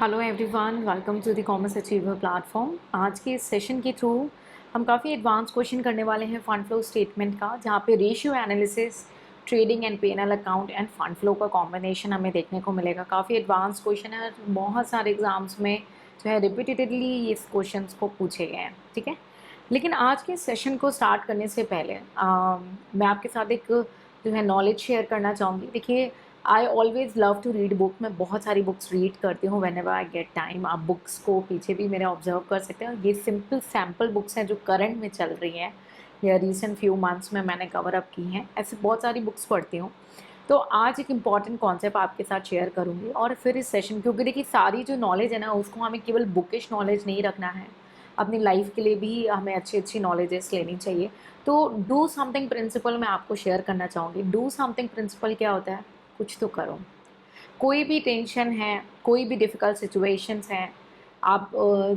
Hello everyone, welcome to the commerce achiever platform. आज के इस सेशन के थ्रू हम काफ़ी एडवांस क्वेश्चन करने वाले हैं फंड फ्लो स्टेटमेंट का, जहाँ पे ratio analysis, trading and P&L account end fund flow का कॉम्बिनेशन हमें देखने को मिलेगा। काफ़ी एडवांस क्वेश्चन है, बहुत सारे एग्जाम्स में जो है रिपीटेडली इस क्वेश्चन को पूछे गए हैं। ठीक है, लेकिन आज के सेशन को स्टार्ट करने से पहले मैं आपके साथ एक जो है नॉलेज शेयर करना चाहूँगी। देखिए, I always love to read book. मैं बहुत सारी बुक्स रीड करती हूँ whenever I get time. आप बुक्स को पीछे भी मेरे ऑब्जर्व कर सकते हैं। ये सिंपल सैम्पल बुक्स हैं जो करंट में चल रही हैं या रिसेंट फ्यू मंथ्स में मैंने कवर अप की हैं। ऐसे बहुत सारी बुक्स पढ़ती हूँ। तो आज एक इम्पॉर्टेंट कॉन्सेप्ट आपके साथ शेयर करूँगी और फिर इस सेशन, क्योंकि देखिए सारी जो नॉलेज है ना, उसको हमें केवल बुकिश नॉलेज नहीं रखना है, अपनी लाइफ के लिए भी हमें अच्छी अच्छी नॉलेजेस लेनी चाहिए। तो डू समथिंग प्रिंसिपल मैं आपको शेयर करना चाहूँगी। डू समथिंग प्रिंसिपल क्या होता है? कुछ तो करो। कोई भी टेंशन है, कोई भी डिफ़िकल्ट सिचुएशंस हैं, आप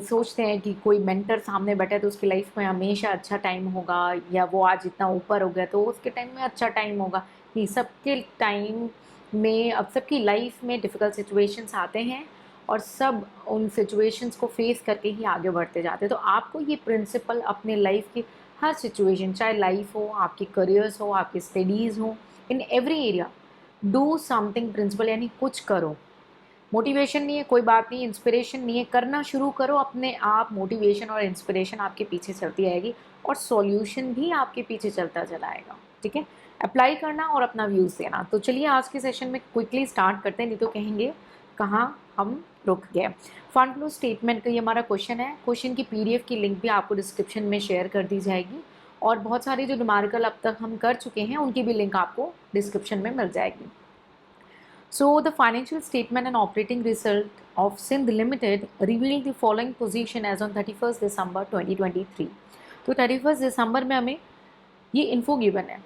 सोचते हैं कि कोई मेंटर सामने बैठा है तो उसकी लाइफ में हमेशा अच्छा टाइम होगा, या वो आज इतना ऊपर हो गया तो उसके टाइम में अच्छा टाइम होगा। ये सबके टाइम में, अब सबकी लाइफ में डिफ़िकल्ट सिचुएशंस आते हैं और सब उन सिचुएशंस को फेस करके ही आगे बढ़ते जाते हैं। तो आपको ये प्रिंसिपल अपने लाइफ की हर सिचुएशन, चाहे लाइफ हो, आपकी करियर्स हो, आपकी स्टडीज़ हो, in every area do something principle, यानी कुछ करो। मोटिवेशन नहीं है, कोई बात नहीं, इंस्पिरेशन नहीं है, करना शुरू करो अपने आप। मोटिवेशन और इंस्पिरेशन आपके पीछे चलती आएगी और सॉल्यूशन भी आपके पीछे चलता चला आएगा। ठीक है, अप्लाई करना और अपना व्यूज़ देना। तो चलिए आज के सेशन में क्विकली स्टार्ट करते हैं, नहीं तो कहेंगे कहाँ हम रुक गए। फंड फ्लो स्टेटमेंट का ये हमारा क्वेश्चन है। क्वेश्चन की PDF की लिंक भी आपको डिस्क्रिप्शन में शेयर कर दी जाएगी और बहुत सारे जो न्यूमेरिकल अब तक हम कर चुके हैं उनकी भी लिंक आपको डिस्क्रिप्शन में मिल जाएगी। So the financial statement and operating result of Sindh Limited revealed the following position as on 31st December 2023. तो 31st दिसंबर में हमें ये इन्फो गिवन है।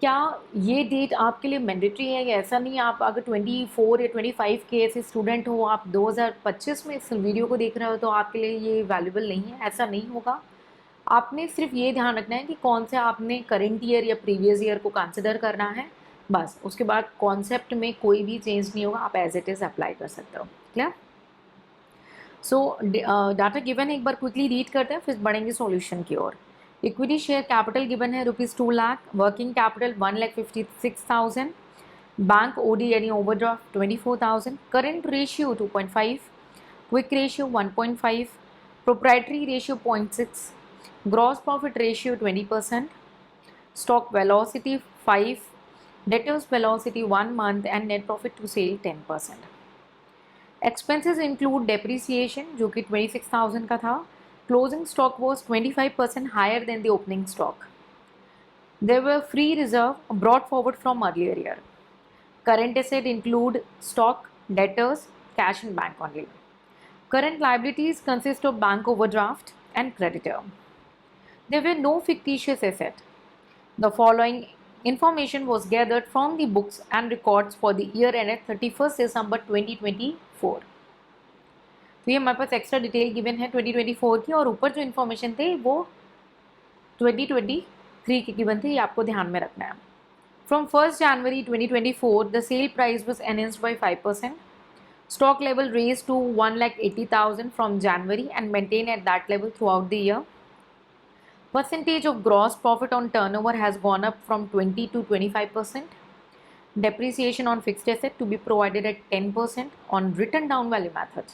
क्या ये डेट आपके लिए मैंडेटरी है या ऐसा नहीं है? आप अगर 24 या 25 के ऐसे स्टूडेंट हो, आप 2025 में इस वीडियो को देख रहे हो, तो आपके लिए ये वैल्यूबल नहीं है, ऐसा नहीं होगा। आपने सिर्फ ये ध्यान रखना है कि कौन से आपने करेंट ईयर या प्रीवियस ईयर को कंसिडर करना है, बस। उसके बाद कॉन्सेप्ट में कोई भी चेंज नहीं होगा, आप एज इट इज़ अप्लाई कर सकते हो। क्लियर? सो डाटा गिवन है, एक बार क्विकली रीड करते हैं फिर बढ़ेंगे सॉल्यूशन की ओर। इक्विटी शेयर कैपिटल गिवन है ₹2,00,000, वर्किंग कैपिटल 1,56,000, बैंक ओडी यानी overdraft 24,000, current ratio 2.5, quick ratio 1.5, proprietary ratio 0.6, gross profit ratio 20%, stock velocity 5, debtors velocity 1 month and net profit to sale 10%. Expenses include depreciation जो कि 26,000 का था. Closing stock was 25% higher than the opening stock. There were free reserve brought forward from earlier year. Current asset include stock, debtors, cash and bank only. Current liabilities consist of bank overdraft and creditor. There were no fictitious asset. The following information was gathered from the books and records for the year ended 31st December 2024. तो ये हमारे पास extra detail given है 2024 की, और ऊपर जो information थे वो 2023 की गिवन थी, ये आपको ध्यान में रखना है। From 1st January 2024, the sale price was enhanced by 5%. Stock level raised to 1,80,000 from January and maintained at that level throughout the year. Percentage of gross profit on turnover has gone up from 20 to 25%. Depreciation on fixed asset to be provided at 10% on written down value method.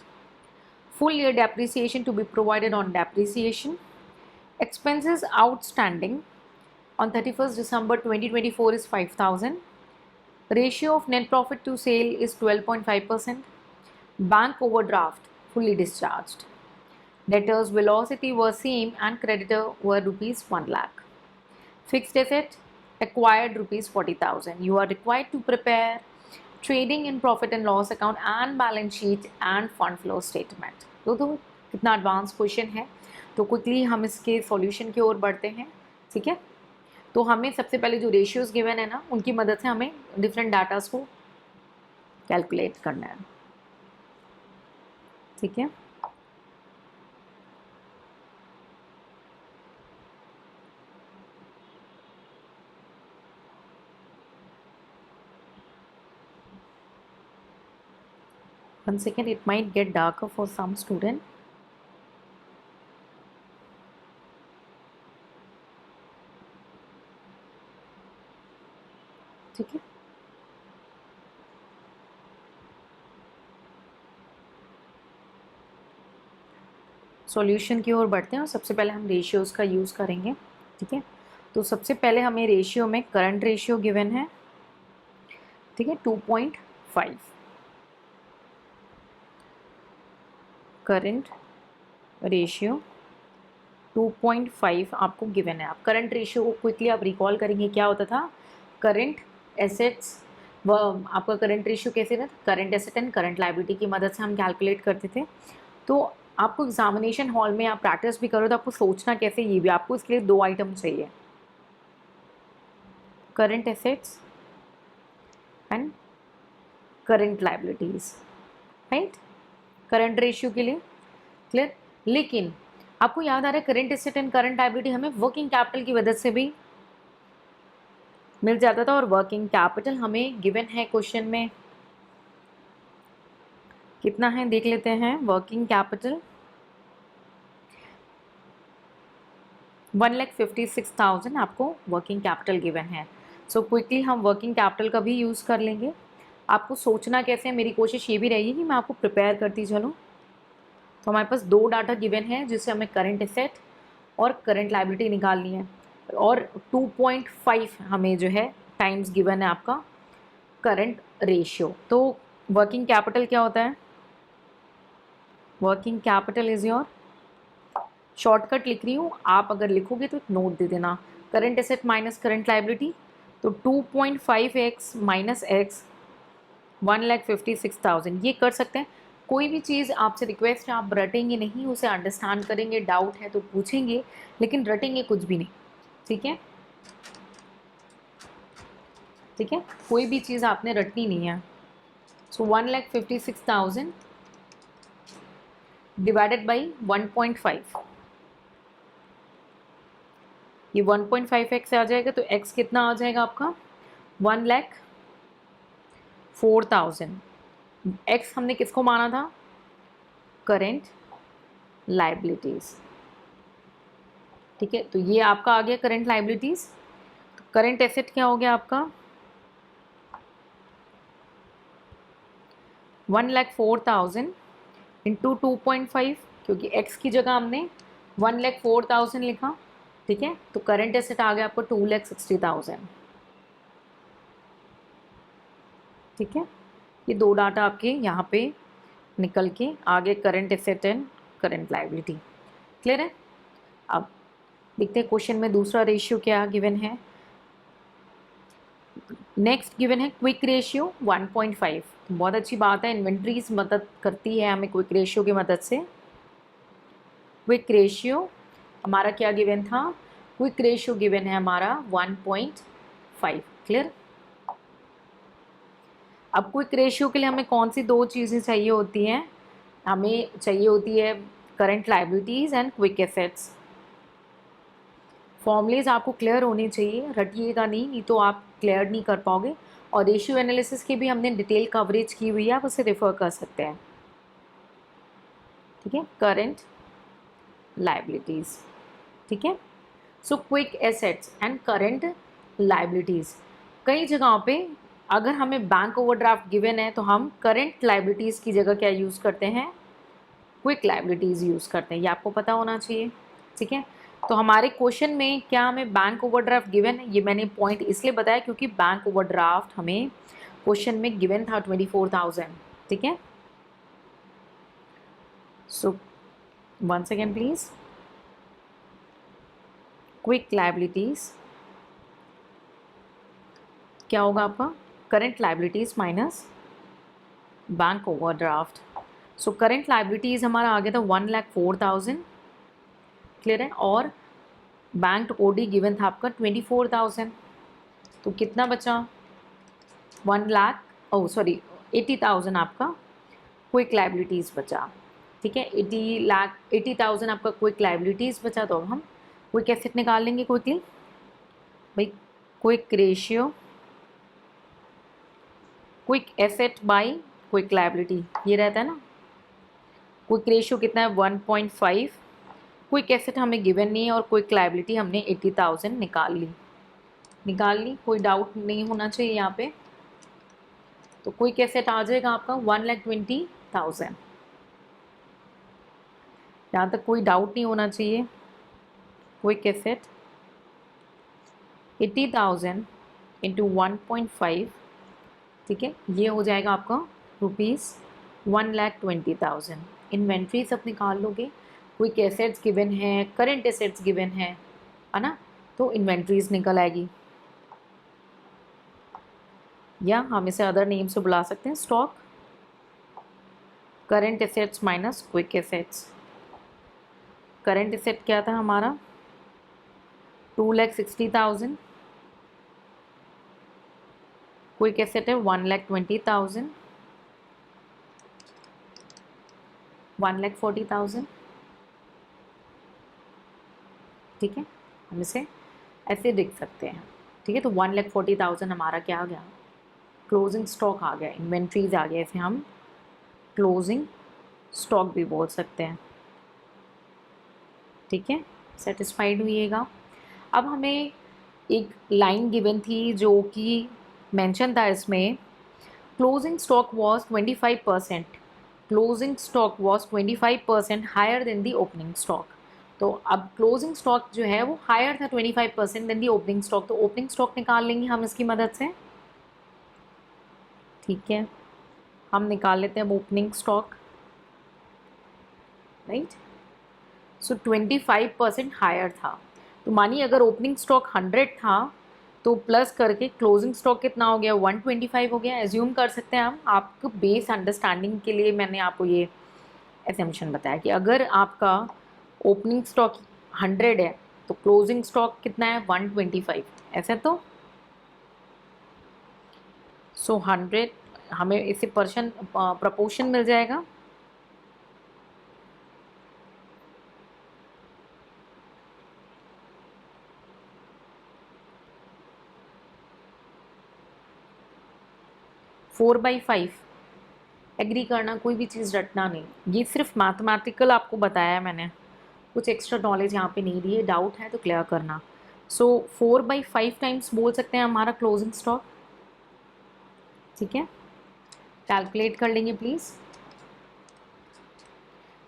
Full year depreciation to be provided on depreciation. Expenses outstanding on 31st December 2024 is 5,000. Ratio of net profit to sale is 12.5%. Bank overdraft fully discharged. Debtors velocity was same and creditor were rupees 1 lakh. Fixed asset acquired rupees 40,000. You are required to prepare trading in profit and loss account and balance sheet and fund flow statement. तो कितना advance question है, तो quickly हम इसके solution की ओर बढ़ते हैं। ठीक है, तो हमें सबसे पहले जो रेशियोज गिवन है ना, उनकी मदद से हमें डिफरेंट डाटास को कैलकुलेट करना है। ठीक है, 1 second, it might get darker for some student. ठीक है, सॉल्यूशन की ओर बढ़ते हैं और सबसे पहले हम रेशियोज़ का यूज़ करेंगे। ठीक है, तो सबसे पहले हमें रेशियो में करंट रेशियो गिवन है, ठीक है, 2.5 करंट रेशियो 2.5 आपको गिवन है। आप करंट रेशियो को क्विकली आप रिकॉल करेंगे, क्या होता था, करंट एसेट्स, वह आपका करंट रेशियो कैसे रहता, current asset and current liability की मदद से हम कैलकुलेट करते थे। तो आपको एग्जामिनेशन हॉल में आप प्रैक्टिस भी करो तो आपको सोचना कैसे, ये भी आपको इसके लिए 2 आइटम चाहिए, current assets and current liabilities, right, current ratio के लिए। क्लियर, लेकिन आपको याद आ रहा है current asset and current liability हमें वर्किंग कैपिटल की मदद से भी मिल जाता था, और वर्किंग कैपिटल हमें गिवन है क्वेश्चन में, कितना है देख लेते हैं। वर्किंग कैपिटल 1,56,000 आपको वर्किंग कैपिटल गिवन है। सो क्विकली हम वर्किंग कैपिटल का भी यूज़ कर लेंगे। आपको सोचना कैसे है, मेरी कोशिश ये भी रहेगी कि मैं आपको प्रिपेयर करती चलूँ। तो हमारे पास 2 डाटा गिवन है जिससे हमें करंट एसेट और करंट लायबिलिटी निकालनी है, और 2.5 हमें जो है टाइम्स गिवन है आपका करंट रेशियो। तो वर्किंग कैपिटल क्या होता है, working capital is your, shortcut लिख रही हूँ, आप अगर लिखोगे तो एक नोट दे देना, current asset minus current liability, तो 2.5x माइनस एक्स 1,56,000, ये कर सकते हैं। कोई भी चीज़ आपसे रिक्वेस्ट है, आप रटेंगे नहीं, उसे अंडरस्टैंड करेंगे, डाउट है तो पूछेंगे, लेकिन रटेंगे कुछ भी नहीं। ठीक है, ठीक है, कोई भी चीज़ आपने रटनी नहीं है। सो 1,56,000 डिवाइडेड बाई 1.5, ये 1.5x से आ जाएगा, तो x कितना आ जाएगा आपका 1,04,000। x हमने किसको माना था, करेंट लायबिलिटीज। ठीक है, तो ये आपका आ गया करंट लायबिलिटीज। करंट एसेट क्या हो गया आपका 1,04,000 इंटू 2.5, क्योंकि x की जगह हमने 1,04,000 लिखा। ठीक है, तो करंट एसेट आ गया आपको 2,60,000। ठीक है, ये 2 डाटा आपके यहाँ पे निकल के आगे current asset and current liability. Clear है, अब देखते हैं क्वेश्चन में दूसरा रेशियो क्या गिवन है। नेक्स्ट गिवन है क्विक रेशियो 1.5। बहुत अच्छी बात है, इन्वेंट्रीज मदद करती है हमें क्विक रेशियो की मदद से। क्विक रेशियो हमारा क्या गिवन था, क्विक रेशियो गिवन है हमारा 1.5। क्लियर, अब क्विक रेशियो के लिए हमें कौन सी 2 चीज़ें चाहिए होती हैं, हमें चाहिए होती है current liabilities and quick assets. Formulas आपको क्लियर होने चाहिए, रटिएगा नहीं तो आप क्लियर नहीं कर पाओगे। और रेशियो एनालिसिस की भी हमने डिटेल कवरेज की हुई है, आप उसे रेफर कर सकते हैं। ठीक है, करंट लायबिलिटीज़। ठीक है, so quick assets and current liabilities, कई जगहों पे अगर हमें बैंक ओवरड्राफ्ट गिवन है तो हम करंट लायबिलिटीज़ की जगह क्या यूज़ करते हैं, क्विक लायबिलिटीज़ यूज़ करते हैं, ये आपको पता होना चाहिए। ठीक है, तो हमारे क्वेश्चन में क्या हमें बैंक ओवरड्राफ्ट गिवन है, ये मैंने पॉइंट इसलिए बताया क्योंकि बैंक ओवरड्राफ्ट हमें क्वेश्चन में गिवन था 24,000। ठीक है, so one second please, quick liabilities क्या होगा आपका, current liabilities minus bank overdraft. So current liabilities हमारा आ गया था 1,04,000। क्लियर है, और बैंक ओडी गिवन था आपका 24,000, तो कितना बचा 80,000 आपका क्विक लायबिलिटीज़ बचा। ठीक है, 80,000 आपका क्विक लायबिलिटीज़ बचा। तो अब हम क्विक एसेट निकाल लेंगे क्विकली भाई, quick ratio quick asset by quick liability ये रहता है ना। क्विक रेशियो कितना है 1.5। क्विक एसेट हमें गिवन नहीं है और क्विक लायबिलिटी हमने 80,000 निकाल ली, कोई डाउट नहीं होना चाहिए यहाँ पे। तो क्विक एसेट आ जाएगा आपका 1,20,000, यहाँ तक कोई डाउट नहीं होना चाहिए। क्विक एसेट 80,000 इंटू 1.5, ठीक है, ये हो जाएगा आपका ₹1,20,000। इन्वेंट्री सब निकाल लोगे, क्विक एसेट्स गिवन है, करंट एसेट्स गिवन है ना, तो इन्वेंट्रीज निकल आएगी, या हम इसे अदर नेम से बुला सकते हैं stock. Current assets minus quick assets. Current asset क्या था हमारा 2,60,000, क्विक एसेट है 1,20,000, 1,40,000, ठीक है, हम इसे ऐसे लिख सकते हैं, ठीक है। तो 1,40,000 हमारा क्या आ गया, क्लोजिंग स्टॉक आ गया, इन्वेंट्रीज आ गया, इसे हम क्लोजिंग स्टॉक भी बोल सकते हैं, ठीक है। सेटिस्फाइड हुइएगा। अब हमें एक लाइन गिवन थी जो कि मेंशन था इसमें, closing stock was 25%, closing stock was 25% higher than the opening stock. तो अब क्लोजिंग स्टॉक जो है वो हायर था 25% देन दी ओपनिंग स्टॉक, तो ओपनिंग स्टॉक निकाल लेंगे हम इसकी मदद से, ठीक है। हम निकाल लेते हैं ओपनिंग स्टॉक, राइट। सो 25% हायर था, तो मानिए अगर ओपनिंग स्टॉक 100 था तो प्लस करके क्लोजिंग स्टॉक कितना हो गया 125 हो गया। एज्यूम कर सकते हैं हम, आपको बेस अंडरस्टैंडिंग के लिए मैंने आपको ये एसम्पशन बताया कि अगर आपका ओपनिंग स्टॉक 100 है तो क्लोजिंग स्टॉक कितना है 125, ऐसा तो। सो 100 हमें इससे पर्सन प्रपोर्शन मिल जाएगा, फोर बाई फाइव। एग्री करना, कोई भी चीज़ रटना नहीं, ये सिर्फ मैथमेटिकल आपको बताया है मैंने, कुछ एक्स्ट्रा नॉलेज यहाँ पे नहीं दी है, डाउट है तो क्लियर करना। सो 4/5 टाइम्स बोल सकते हैं हमारा क्लोजिंग स्टॉक, ठीक है। कैलकुलेट कर लेंगे प्लीज़,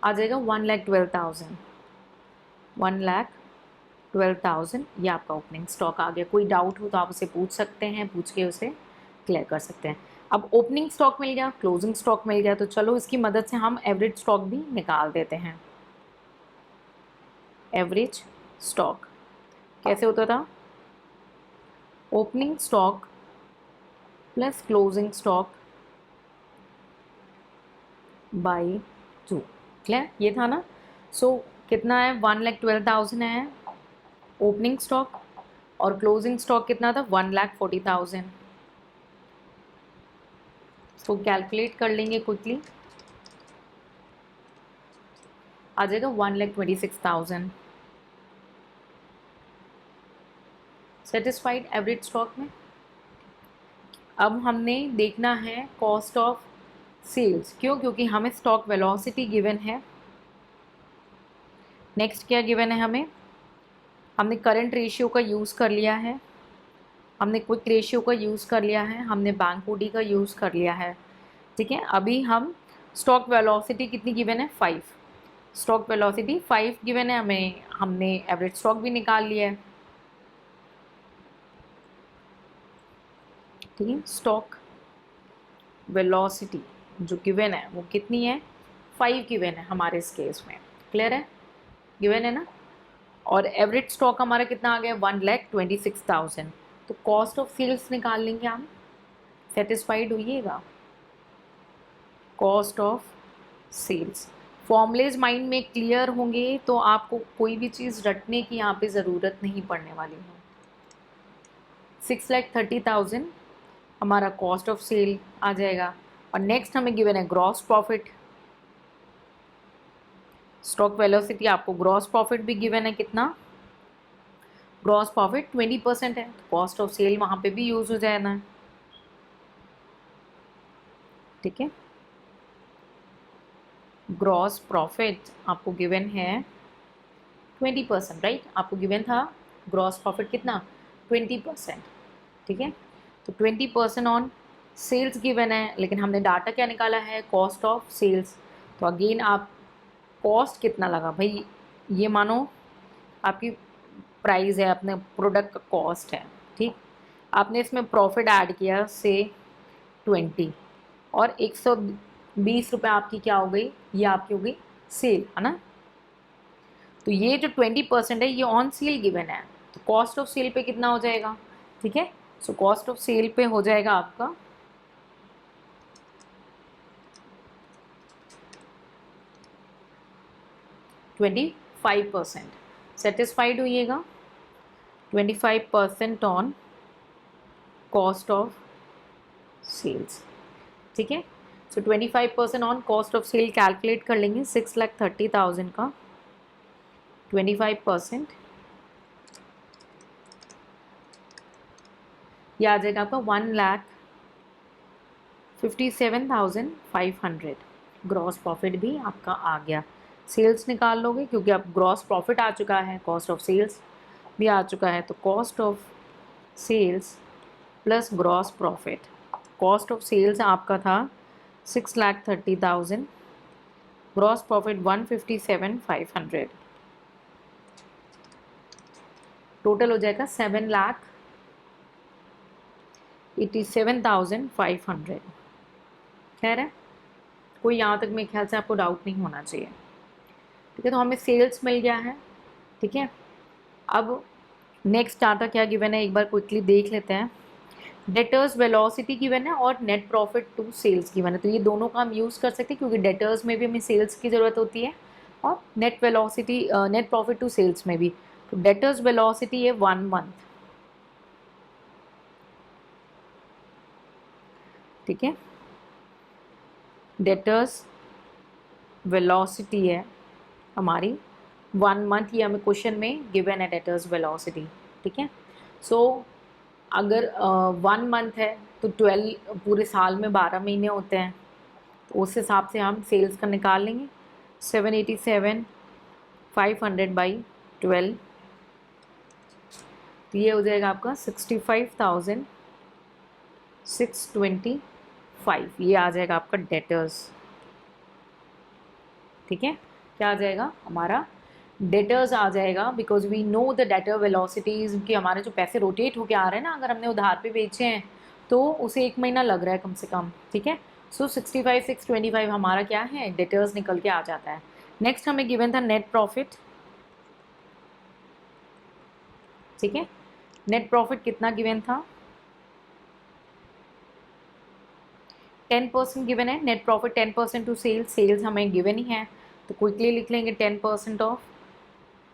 आ जाएगा 1,12,000, 1,12,000, ये आपका ओपनिंग स्टॉक आ गया। कोई डाउट हो तो आप उसे पूछ सकते हैं, पूछ के उसे क्लियर कर सकते हैं। अब ओपनिंग स्टॉक मिल गया, क्लोजिंग स्टॉक मिल गया, तो चलो इसकी मदद से हम एवरेज स्टॉक भी निकाल देते हैं। एवरेज स्टॉक कैसे होता था, opening stock plus closing stock by 2, clear, ये था ना। सो कितना है 1,12,000 है ओपनिंग स्टॉक, और क्लोजिंग स्टॉक कितना था 1,40,000। तो कैलकुलेट कर लेंगे क्विकली, आ जाएगा 1,26,000। सेटिस्फाइड एवरेज स्टॉक में। अब हमने देखना है कॉस्ट ऑफ सेल्स, क्यों, क्योंकि हमें स्टॉक वेलोसिटी गिवन है। नेक्स्ट क्या गिवन है हमें, हमने करंट रेशियो का यूज़ कर लिया है, हमने क्विक रेशियो का यूज़ कर लिया है, हमने बैंक ओडी का यूज़ कर लिया है, ठीक है। अभी हम स्टॉक वेलोसिटी कितनी गिवन है 5, स्टॉक वेलोसिटी 5 गिवन है हमें, हमने एवरेज स्टॉक भी निकाल लिया है, ठीक है। स्टॉक वेलोसिटी जो गिवन है वो कितनी है 5 गिवन है हमारे इस केस में, क्लियर है, गिवन है ना। और एवरेज स्टॉक हमारा कितना आ गया 1,26,000, तो कॉस्ट ऑफ सेल्स निकाल लेंगे हम। सेटिस्फाइड हुइएगा, cost of sales. Formulas mind में क्लियर होंगे तो आपको कोई भी चीज़ रटने की यहाँ पे ज़रूरत नहीं पड़ने वाली है। 6,30,000 हमारा कॉस्ट ऑफ सेल आ जाएगा, और नेक्स्ट हमें गिवन है ग्रॉस प्रॉफिट। स्टॉक वेलोसिटी आपको ग्रॉस प्रॉफिट भी गिवन है, कितना, ग्रॉस प्रॉफिट 20% है, तो कॉस्ट ऑफ सेल वहाँ पे भी यूज़ हो जाना है, ठीक है। ग्रॉस प्रॉफिट आपको गिवन है 20%, राइट। आपको गिवन था ग्रॉस प्रॉफिट कितना, 20%, ठीक है। तो 20% ऑन सेल्स गिवन है, लेकिन हमने डाटा क्या निकाला है, कॉस्ट ऑफ सेल्स। तो अगेन आप कॉस्ट कितना लगा भाई, ये मानो आपकी प्राइस है, अपने प्रोडक्ट का कॉस्ट है, ठीक। आपने इसमें प्रॉफिट ऐड किया से 20 और 120 रुपये आपकी क्या हो गई, ये आपकी हो गई सेल, है ना। तो ये जो 20% है ये ऑन सेल गिवन है, तो कॉस्ट ऑफ सेल पे कितना हो जाएगा, ठीक है। सो कॉस्ट ऑफ सेल पे हो जाएगा आपका 25%। सेटिस्फाइड होइएगा, 25% ऑन कॉस्ट ऑफ सेल्स, ठीक है। So 25% on cost of sale calculate कर लेंगे, 6,30,000 का 25%, ये आ जाएगा आपका 1,57,500। ग्रॉस प्रॉफिट भी आपका आ गया। सेल्स निकाल लोगे क्योंकि अब ग्रॉस प्रॉफिट आ चुका है, कॉस्ट ऑफ सेल्स भी आ चुका है, तो cost of sales plus gross profit. Cost of sales आपका था 6,30,000, ग्रॉस प्रॉफिट 157,500, टोटल हो जाएगा 7,87,500। खैर है, कोई यहाँ तक मेरे ख्याल से आपको डाउट नहीं होना चाहिए, ठीक है। तो हमें सेल्स मिल गया है, ठीक है। अब नेक्स्ट डाटा क्या गिवन है एक बार क्विकली देख लेते हैं। डेटर्स वेलोसिटी गिवन है और net profit to sales given है, तो ये दोनों का हम यूज़ कर सकते हैं क्योंकि डेटर्स में भी हमें सेल्स की ज़रूरत होती है और net velocity net profit to sales में भी। तो डेटर्स वेलोसिटी है 1 मंथ, ठीक है। डेटर्स वेलोसिटी है हमारी 1 मंथ, ये हमें क्वेश्चन में गिवन है डेटर्स वेलोसिटी, ठीक है। सो अगर 1 मंथ है तो 12, पूरे साल में 12 महीने होते हैं, तो उस हिसाब से हम सेल्स का निकाल लेंगे। 787,500 बाई 12, तो ये हो जाएगा आपका 65,625, ये आ जाएगा आपका डेटर्स, ठीक है। क्या आ जाएगा हमारा डेटर्स आ जाएगा, because we know the debtor velocities कि हमारे जो पैसे रोटेट होके आ रहे हैं ना, अगर हमने उधार पे बेचे हैं तो उसे 1 महीना लग रहा है कम से कम, ठीक है। सो 65,625 हमारा क्या है, डेटर्स निकल के आ जाता है। नेक्स्ट हमें गिवन था नेट प्रॉफिट, ठीक है। नेट प्रॉफिट कितना गिवन था, 10% गिवन है। Net profit 10% to sales, sales हमें गिवन ही है, तो क्विकली लिख लेंगे 10% ऑफ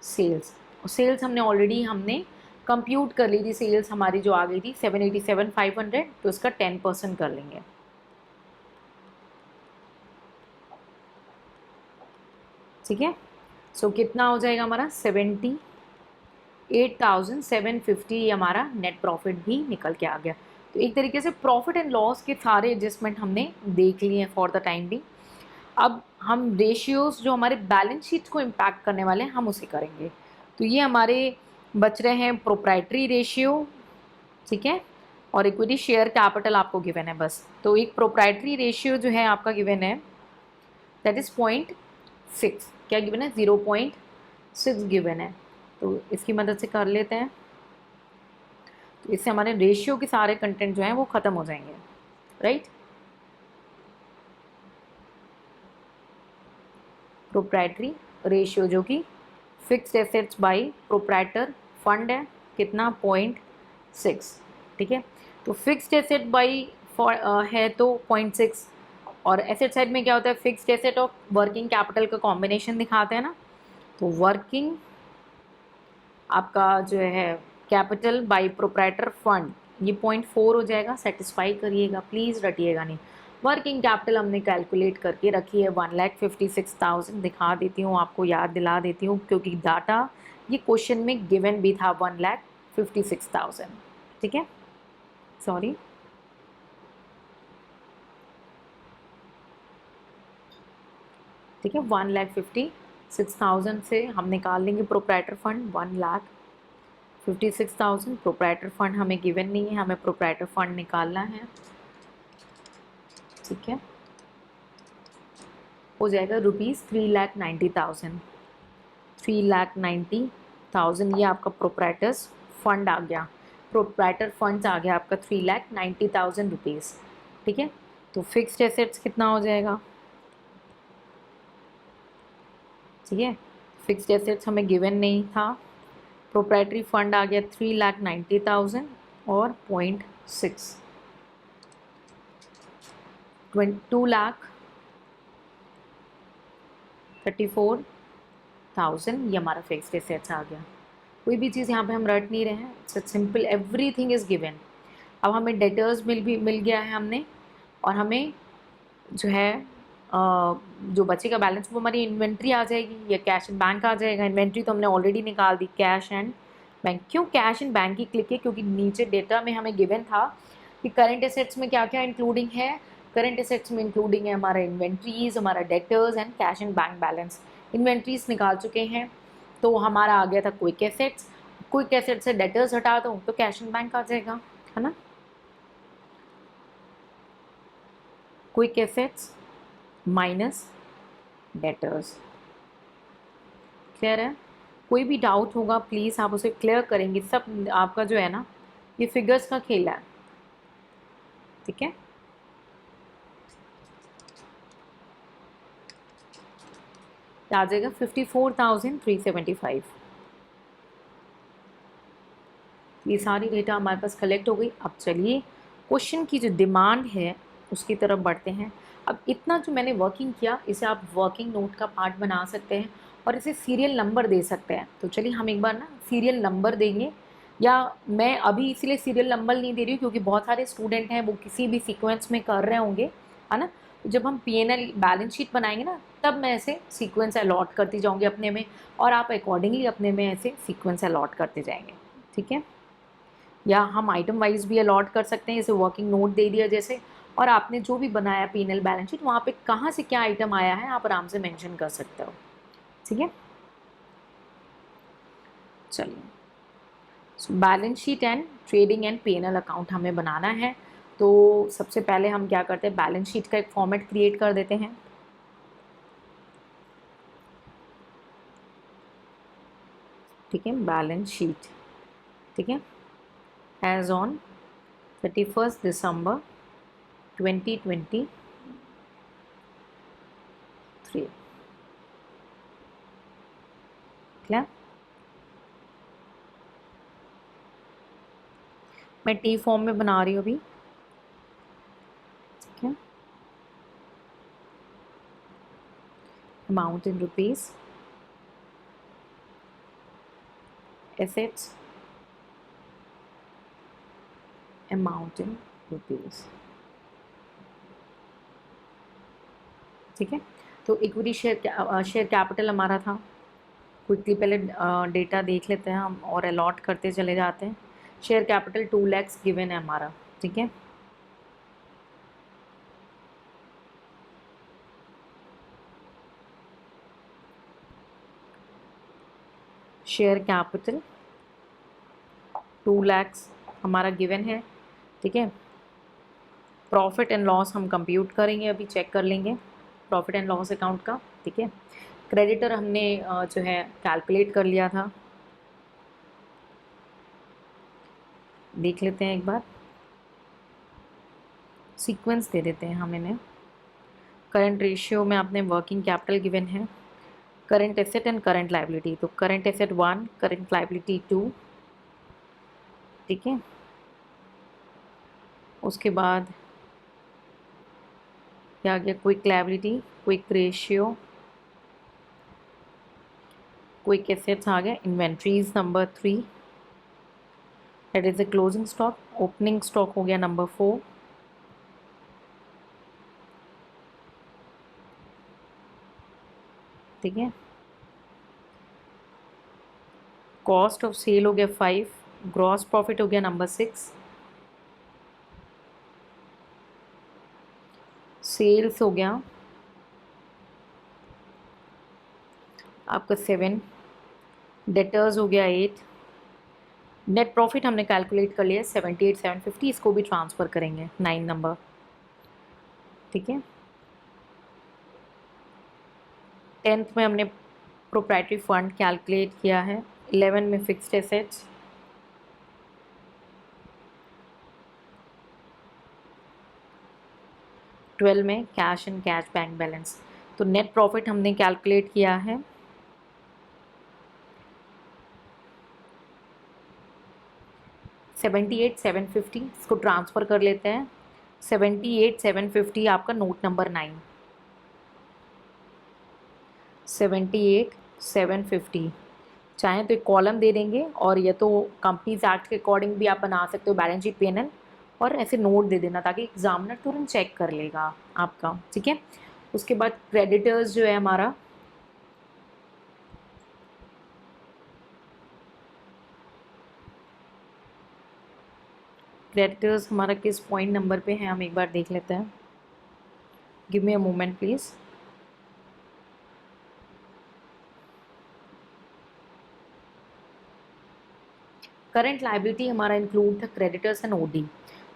सेल्स। और सेल्स हमने ऑलरेडी कंप्यूट कर ली थी, सेल्स हमारी जो आ गई थी 787,500, तो इसका 10% कर लेंगे, ठीक है। सो कितना हो जाएगा हमारा 78,750, हमारा नेट प्रॉफिट भी निकल के आ गया। तो एक तरीके से प्रॉफिट एंड लॉस के सारे एडजस्टमेंट हमने देख लिए हैं फॉर द टाइम भी। अब हम रेशियोज जो हमारे बैलेंस शीट को इम्पैक्ट करने वाले हैं हम उसे करेंगे। तो ये हमारे बच रहे हैं प्रोप्राइटरी रेशियो, ठीक है, और इक्विटी शेयर कैपिटल आपको गिवन है बस। तो एक प्रोप्राइटरी रेशियो जो है आपका गिवन है दैट इज़ 0.6, क्या गिवन है, 0.6 गिवन है। तो इसकी मदद से कर लेते हैं, तो इससे हमारे रेशियो के सारे कंटेंट जो हैं वो ख़त्म हो जाएंगे, राइट। प्रोप्राइटरी रेशियो जो कि fixed assets bye proprietor fund है, कितना, 0.6, ठीक है। तो फिक्स्ड एसेट बाई है तो 0.6, और एसेट साइड में क्या होता है, फिक्स्ड एसेट और वर्किंग कैपिटल का कॉम्बिनेशन दिखाते हैं ना, तो वर्किंग आपका जो है कैपिटल बाई प्रोप्राइटर फंड, ये 0.4 हो जाएगा। सेटिस्फाई करिएगा प्लीज़, रटिएगा नहीं। वर्किंग कैपिटल हमने कैलकुलेट करके रखी है 1,56,000, दिखा देती हूँ आपको, याद दिला देती हूँ क्योंकि डाटा ये क्वेश्चन में गिवन भी था 1,56,000, ठीक है। सॉरी, ठीक है। 1,56,000 से हम निकाल लेंगे प्रोप्राइटर फंड। 1,56,000 प्रोप्राइटर फंड हमें गिवन नहीं है, हमें प्रोप्राइटर फंड निकालना है। ठीक है, हो जाएगा ₹3,90,000। 3,90,000 ये आपका प्रोप्राइटर्स फंड आ गया, प्रोप्राइटर फंड्स आ गया आपका ₹3,90,000। ठीक है, तो फिक्स्ड एसेट्स कितना हो जाएगा? ठीक है, फिक्स्ड एसेट्स हमें गिवन नहीं था, प्रोप्राइटरी फंड आ गया 3,90,000 और 0.6 2,34,000 ये हमारा फिक्स्ड एसेट्स आ गया। कोई भी चीज़ यहाँ पे हम रट नहीं रहे हैं, it's simple, everything is given. अब हमें डेटर्स मिल गया है हमने, और हमें जो है जो बचेगा बैलेंस वो हमारी इन्वेंट्री आ जाएगी या कैश एंड बैंक आ जाएगा। इन्वेंट्री तो हमने ऑलरेडी निकाल दी, कैश एंड बैंक। क्यों cash and bank he click है? क्योंकि नीचे डेटा में हमें गिवन था कि करंट एसेट्स में क्या क्या इंक्लूडिंग है। करंट एसेट्स में इंक्लूडिंग है हमारा इन्वेंट्रीज, हमारा debtors and cash and bank balance. Inventories निकाल चुके हैं तो हमारा आ गया था क्विक एसेट्स। क्विक एसेट से डेटर्स हटा दो तो कैश एंड बैंक आ जाएगा, है ना। Quick assets minus debtors. Clear है? कोई भी डाउट होगा प्लीज़ आप उसे क्लियर करेंगे। सब आपका जो है ना ये फिगर्स का खेल है। ठीक है, आ जाएगा 54,375। ये सारी डेटा हमारे पास कलेक्ट हो गई। अब चलिए क्वेश्चन की जो डिमांड है उसकी तरफ बढ़ते हैं। अब इतना जो मैंने वर्किंग किया इसे आप वर्किंग नोट का पार्ट बना सकते हैं और इसे सीरियल नंबर दे सकते हैं। तो चलिए हम एक बार ना सीरियल नंबर देंगे, या मैं अभी इसीलिए सीरियल नंबर नहीं दे रही हूँ क्योंकि बहुत सारे स्टूडेंट हैं वो किसी भी सीक्वेंस में कर रहे होंगे, है ना। जब हम P&L बैलेंस शीट बनाएंगे ना तब मैं ऐसे सीक्वेंस अलॉट करती जाऊँगी अपने में, और आप अकॉर्डिंगली अपने में ऐसे सीक्वेंस अलॉट करते जाएंगे। ठीक है, या हम आइटम वाइज भी अलॉट कर सकते हैं, जैसे वर्किंग नोट दे दिया जैसे, और आपने जो भी बनाया P&L बैलेंस शीट वहाँ पे कहाँ से क्या आइटम आया है आप आराम से मेंशन कर सकते हो। ठीक है, चलिए balance sheet and trading and P&L account हमें बनाना है। तो सबसे पहले हम क्या करते हैं, बैलेंस शीट का एक फॉर्मेट क्रिएट कर देते हैं। ठीक है, बैलेंस शीट, ठीक है, एज ऑन 31 दिसंबर 2023। क्लियर? मैं टी फॉर्म में बना रही हूँ अभी। ठीक है, amount in rupees, assets, amount in rupees. ठीक है, तो इक्विटी शेयर कैपिटल हमारा था। क्विकली पहले डेटा देख लेते हैं हम और अलॉट करते चले जाते हैं। शेयर कैपिटल 2 lakhs गिवन है हमारा। ठीक है, शेयर कैपिटल 2 lakhs हमारा गिवन है। ठीक है, प्रॉफिट एंड लॉस हम कंप्यूट करेंगे, अभी चेक कर लेंगे प्रॉफिट एंड लॉस अकाउंट का। ठीक है, क्रेडिटर हमने जो है कैलकुलेट कर लिया था, देख लेते हैं एक बार। सीक्वेंस दे देते हैं हम इन्हें। करंट रेशियो में आपने वर्किंग कैपिटल गिवन है, current asset and current liability. तो करंट एसेट 1, करंट लाइबिलिटी 2। ठीक है, उसके बाद क्या आ गया, quick liability, quick ratio, quick assets आ गया, inventories number 3, that is the closing stock. Opening stock हो गया नंबर 4। ठीक है, कॉस्ट ऑफ सेल हो गया 5, ग्रॉस प्रॉफिट हो गया नंबर 6, सेल्स हो गया आपका 7, डेटर्स हो गया 8, नेट प्रॉफिट हमने कैलकुलेट कर लिया 78,750, इसको भी ट्रांसफ़र करेंगे 9 नंबर, ठीक है। 10th में हमने प्रोप्राइटरी फंड कैलकुलेट किया है, 11 में फिक्स्ड एसेट्स, 12 में cash and cash bank balance. तो नेट प्रॉफिट हमने कैलकुलेट किया है 78,750, इसको ट्रांसफ़र कर लेते हैं 78,750 आपका नोट नंबर 9, 78,750, चाहें तो एक कॉलम दे देंगे और ये तो कंपनीज एक्ट के अकॉर्डिंग भी आप बना सकते हो बैलेंस शीट P&L, और ऐसे नोट दे देना ताकि एग्जामिनर तुरंत चेक कर लेगा आपका, ठीक है। उसके बाद क्रेडिटर्स जो है हमारा, क्रेडिटर्स हमारा किस पॉइंट नंबर पे है हम एक बार देख लेते हैं, give me a moment please. Current liability हमारा इंक्लूड था क्रेडिटर्स एंड ओडी,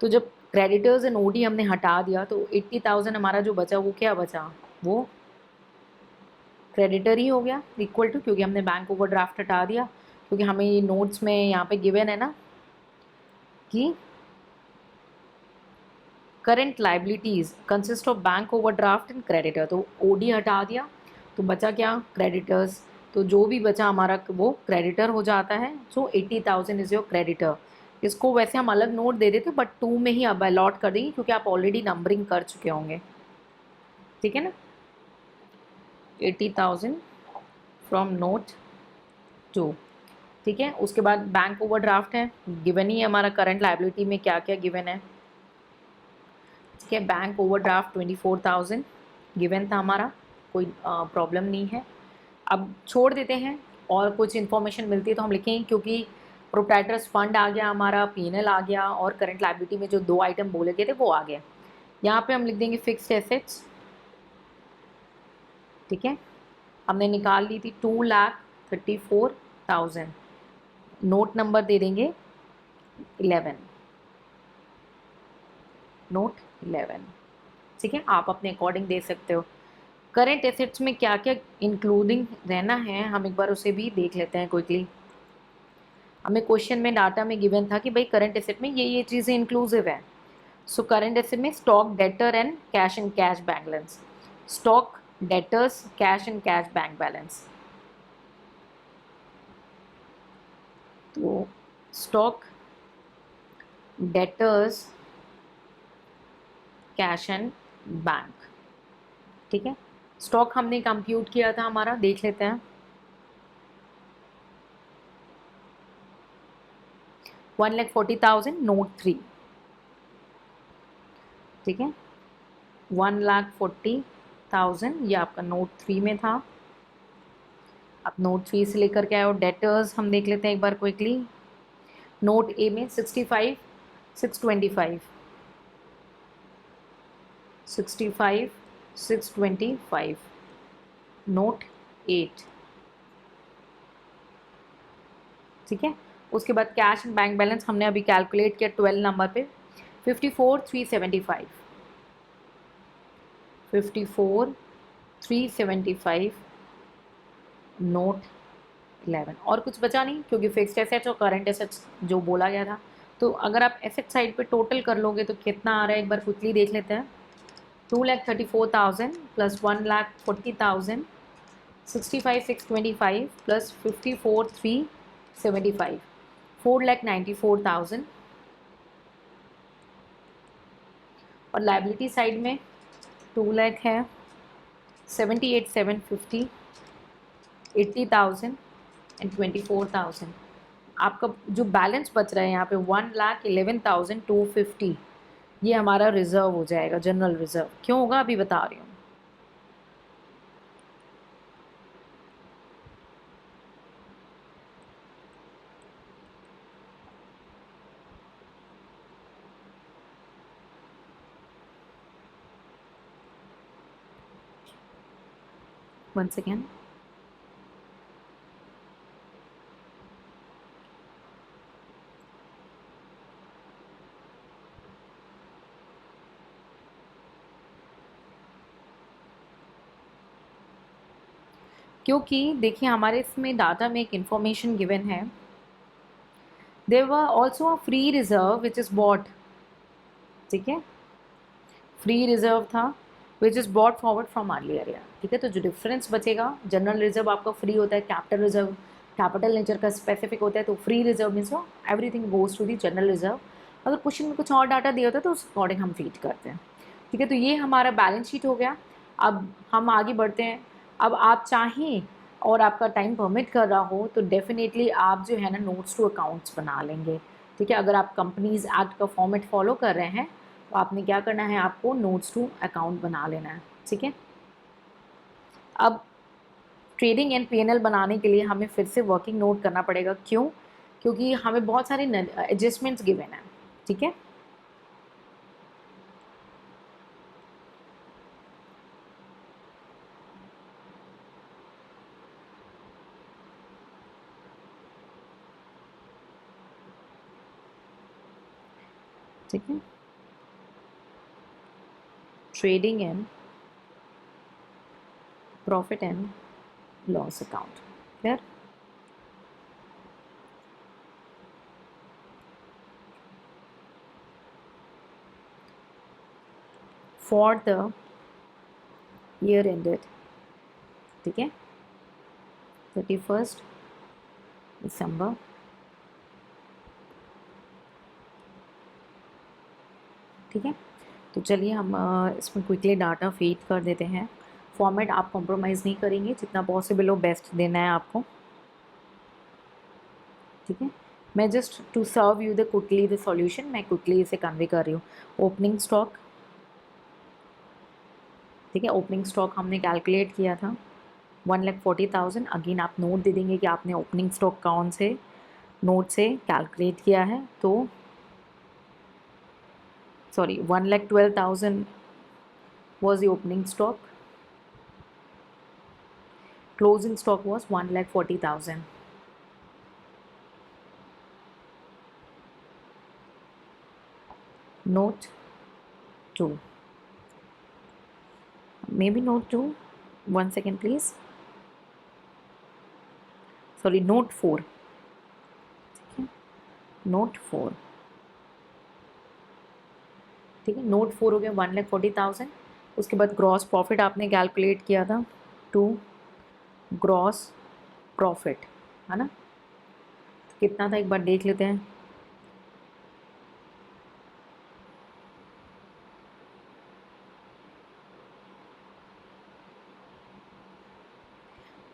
तो जब क्रेडिटर्स एंड ओडी हमने हटा दिया तो 80,000 हमारा जो बचा वो क्या बचा, वो क्रेडिटर ही हो गया इक्वल टू, क्योंकि हमने बैंक ओवरड्राफ्ट हटा दिया, क्योंकि हमें ये नोट्स में यहाँ पे गिवन है ना कि current liabilities consist of bank overdraft and creditor, तो ओडी हटा दिया तो बचा क्या, क्रेडिटर्स, तो जो भी बचा हमारा वो क्रेडिटर हो जाता है। सो 80,000 इज योर क्रेडिटर। इसको वैसे हम अलग नोट दे देते बट 2 में ही अब अलॉट कर देंगे क्योंकि आप ऑलरेडी नंबरिंग कर चुके होंगे, ठीक है ना। 80,000 फ्रॉम नोट 2, ठीक है। उसके बाद बैंक ओवरड्राफ्ट है, गिवन ही है हमारा करंट लाइबिलिटी में क्या क्या गिवन है, ठीक है। बैंक ओवरड्राफ्ट 24,000 गिवन था हमारा, कोई प्रॉब्लम नहीं है। अब छोड़ देते हैं, और कुछ इन्फॉर्मेशन मिलती है तो हम लिखेंगे, क्योंकि प्रोप्राइटर्स फंड आ गया हमारा, P&L आ गया, और करंट लाइबिलिटी में जो 2 आइटम बोले गए थे वो आ गया। यहाँ पे हम लिख देंगे फिक्स्ड एसेट्स, ठीक है। हमने निकाल ली थी 2,34,000, नोट नंबर दे देंगे 11, नोट 11, ठीक है। आप अपने अकॉर्डिंग दे सकते हो। करेंट एसेट्स में क्या क्या इंक्लूडिंग रहना है हम एक बार उसे भी देख लेते हैं क्विकली। हमें क्वेश्चन में डाटा में गिवन था कि भाई करंट एसेट में ये चीज़ें इंक्लूसिव है। सो करंट एसेट में stock, debtor and cash bank balance, stock, debtors, cash and cash bank balance. तो stock, debtors, cash and bank, ठीक है। स्टॉक हमने कंप्यूट किया था हमारा, देख लेते हैं 1,40,000 नोट 3, ठीक है। 1,40,000 ये आपका नोट 3 में था। अब नोट 3 से लेकर के आए, डेटर्स हम देख लेते हैं एक बार क्विकली। नोट ए में 65, 625, 65, 625, नोट 8, ठीक है। उसके बाद कैश एंड बैंक बैलेंस हमने अभी कैलकुलेट किया 12 नंबर पे, 54,375, 54,375, नोट 11। और कुछ बचा नहीं क्योंकि फिक्स्ड एसेट्स और करंट एसेट्स जो बोला गया था। तो अगर आप एसेट साइड पे टोटल कर लोगे तो कितना आ रहा है एक बार क्विकली देख लेते हैं। 2,34,000 प्लस 1,40,000, 65,625 प्लस 54,375, 4,94,000। और लाइबिलिटी साइड में 2 लाख है, 78,750, 80,000 एंड 24,000। आपका जो बैलेंस बच रहा है यहाँ पे 1,11,250, ये हमारा रिजर्व हो जाएगा, जनरल रिजर्व। क्यों होगा अभी बता रही हूँ। once again क्योंकि देखिए हमारे इसमें डाटा में एक इंफॉर्मेशन गिवन है, there were also a free reserve which is bought, ठीक है, फ्री रिजर्व था which is bought forward from earlier year, ठीक है। तो जो डिफरेंस बचेगा, जनरल रिजर्व आपका फ्री होता है, कैपिटल रिजर्व कैपिटल नेचर का स्पेसिफिक होता है, तो free reserve means everything goes to the general reserve. अगर क्वेश्चन में कुछ और डाटा दिया होता है तो उस अकॉर्डिंग हम फीड करते हैं, ठीक है। तो ये हमारा बैलेंस शीट हो गया। अब हम आगे बढ़ते हैं। अब आप चाहें और आपका टाइम परमिट कर रहा हो तो डेफिनेटली आप जो है ना नोट्स टू अकाउंट्स बना लेंगे, ठीक है। अगर आप कंपनीज एक्ट का फॉर्मेट फॉलो कर रहे हैं तो आपने क्या करना है, आपको नोट्स टू अकाउंट बना लेना है, ठीक है। अब ट्रेडिंग एंड पीएनएल बनाने के लिए हमें फिर से वर्किंग नोट करना पड़ेगा। क्यों? क्योंकि हमें बहुत सारे एडजस्टमेंट्स गिवन हैं, ठीक है। ठीक है, trading and profit and loss account, clear. For the year ended, ठीक है, 31 दिसंबर, ठीक है। तो चलिए हम इसमें क्विकली डाटा फीड कर देते हैं। फॉर्मेट आप कॉम्प्रोमाइज़ नहीं करेंगे, जितना पॉसिबल हो बेस्ट देना है आपको, ठीक है। मैं just to serve you the quickly the solution, मैं क्विकली इसे कन्वे कर रही हूँ। ओपनिंग स्टॉक, ठीक है, ओपनिंग स्टॉक हमने कैलकुलेट किया था 1,40,000। अगेन आप नोट दे देंगे कि आपने ओपनिंग स्टॉक कौन से नोट से कैलकुलेट किया है। तो sorry 1,12,000 was the opening stock, closing stock was 1,40,000. Note 2, maybe note 2, 1 second please, sorry note 4, ठीक है, note 4, ठीक है, note 4 हो गया 1,40,000। उसके बाद ग्रॉस प्रॉफिट आपने कैलकुलेट किया था 2 ग्रॉस प्रॉफिट, है ना, कितना था एक बार देख लेते हैं।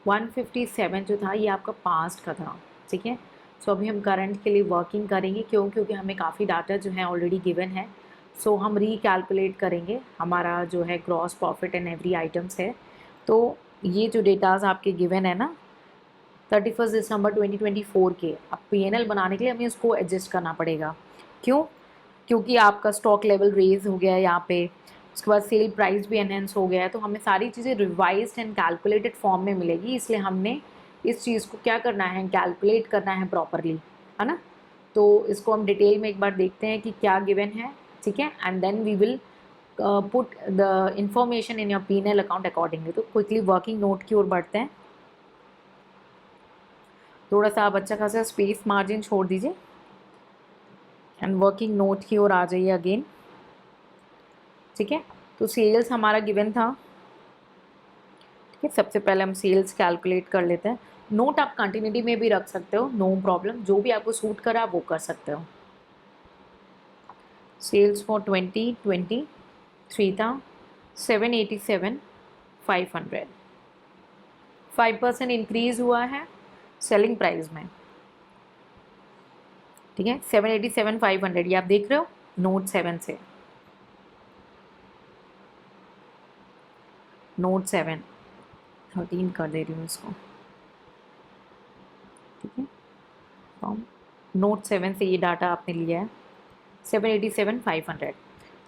$157 जो था ये आपका पास्ट का था, ठीक है। सो अभी हम करंट के लिए वर्किंग करेंगे, क्यों? क्योंकि हमें काफ़ी डाटा जो है ऑलरेडी गिवन है। सो हम रीकैलकुलेट करेंगे हमारा जो है gross profit and every items है। तो ये जो डेटाज आपके गिवन है ना 31 दिसंबर 2024 के, अब पीएनएल बनाने के लिए हमें उसको एडजस्ट करना पड़ेगा। क्यों? क्योंकि आपका स्टॉक लेवल रेज हो गया है यहाँ पे, उसके बाद सेल प्राइस भी एनहेंस हो गया है, तो हमें सारी चीज़ें रिवाइज्ड एंड कैलकुलेटेड फॉर्म में मिलेगी। इसलिए हमने इस चीज़ को क्या करना है, कैलकुलेट करना है प्रॉपरली, है ना। तो इसको हम डिटेल में एक बार देखते हैं कि क्या गिवन है, ठीक है, and then we will put the information in your PNL account accordingly. तो क्विकली वर्किंग नोट की ओर बढ़ते हैं। थोड़ा सा आप अच्छा खासा स्पेस मार्जिन छोड़ दीजिए एंड वर्किंग नोट की ओर आ जाइए अगेन, ठीक है। तो सेल्स हमारा गिवन था, ठीक है। सबसे पहले हम सेल्स कैलकुलेट कर लेते हैं। नोट आप कंटिन्यूटी में भी रख सकते हो, नो प्रॉब्लम, जो भी आपको सूट करा वो कर सकते हो। सेल्स फॉर 2023 था 787,500, 5% इंक्रीज हुआ है सेलिंग प्राइस में, ठीक है। 787,500 ये आप देख रहे हो नोट 7 से, नोट 7 13 कर दे रही हूँ इसको, ठीक है। फ्रॉम नोट 7 से ये डाटा आपने लिया है 787,500।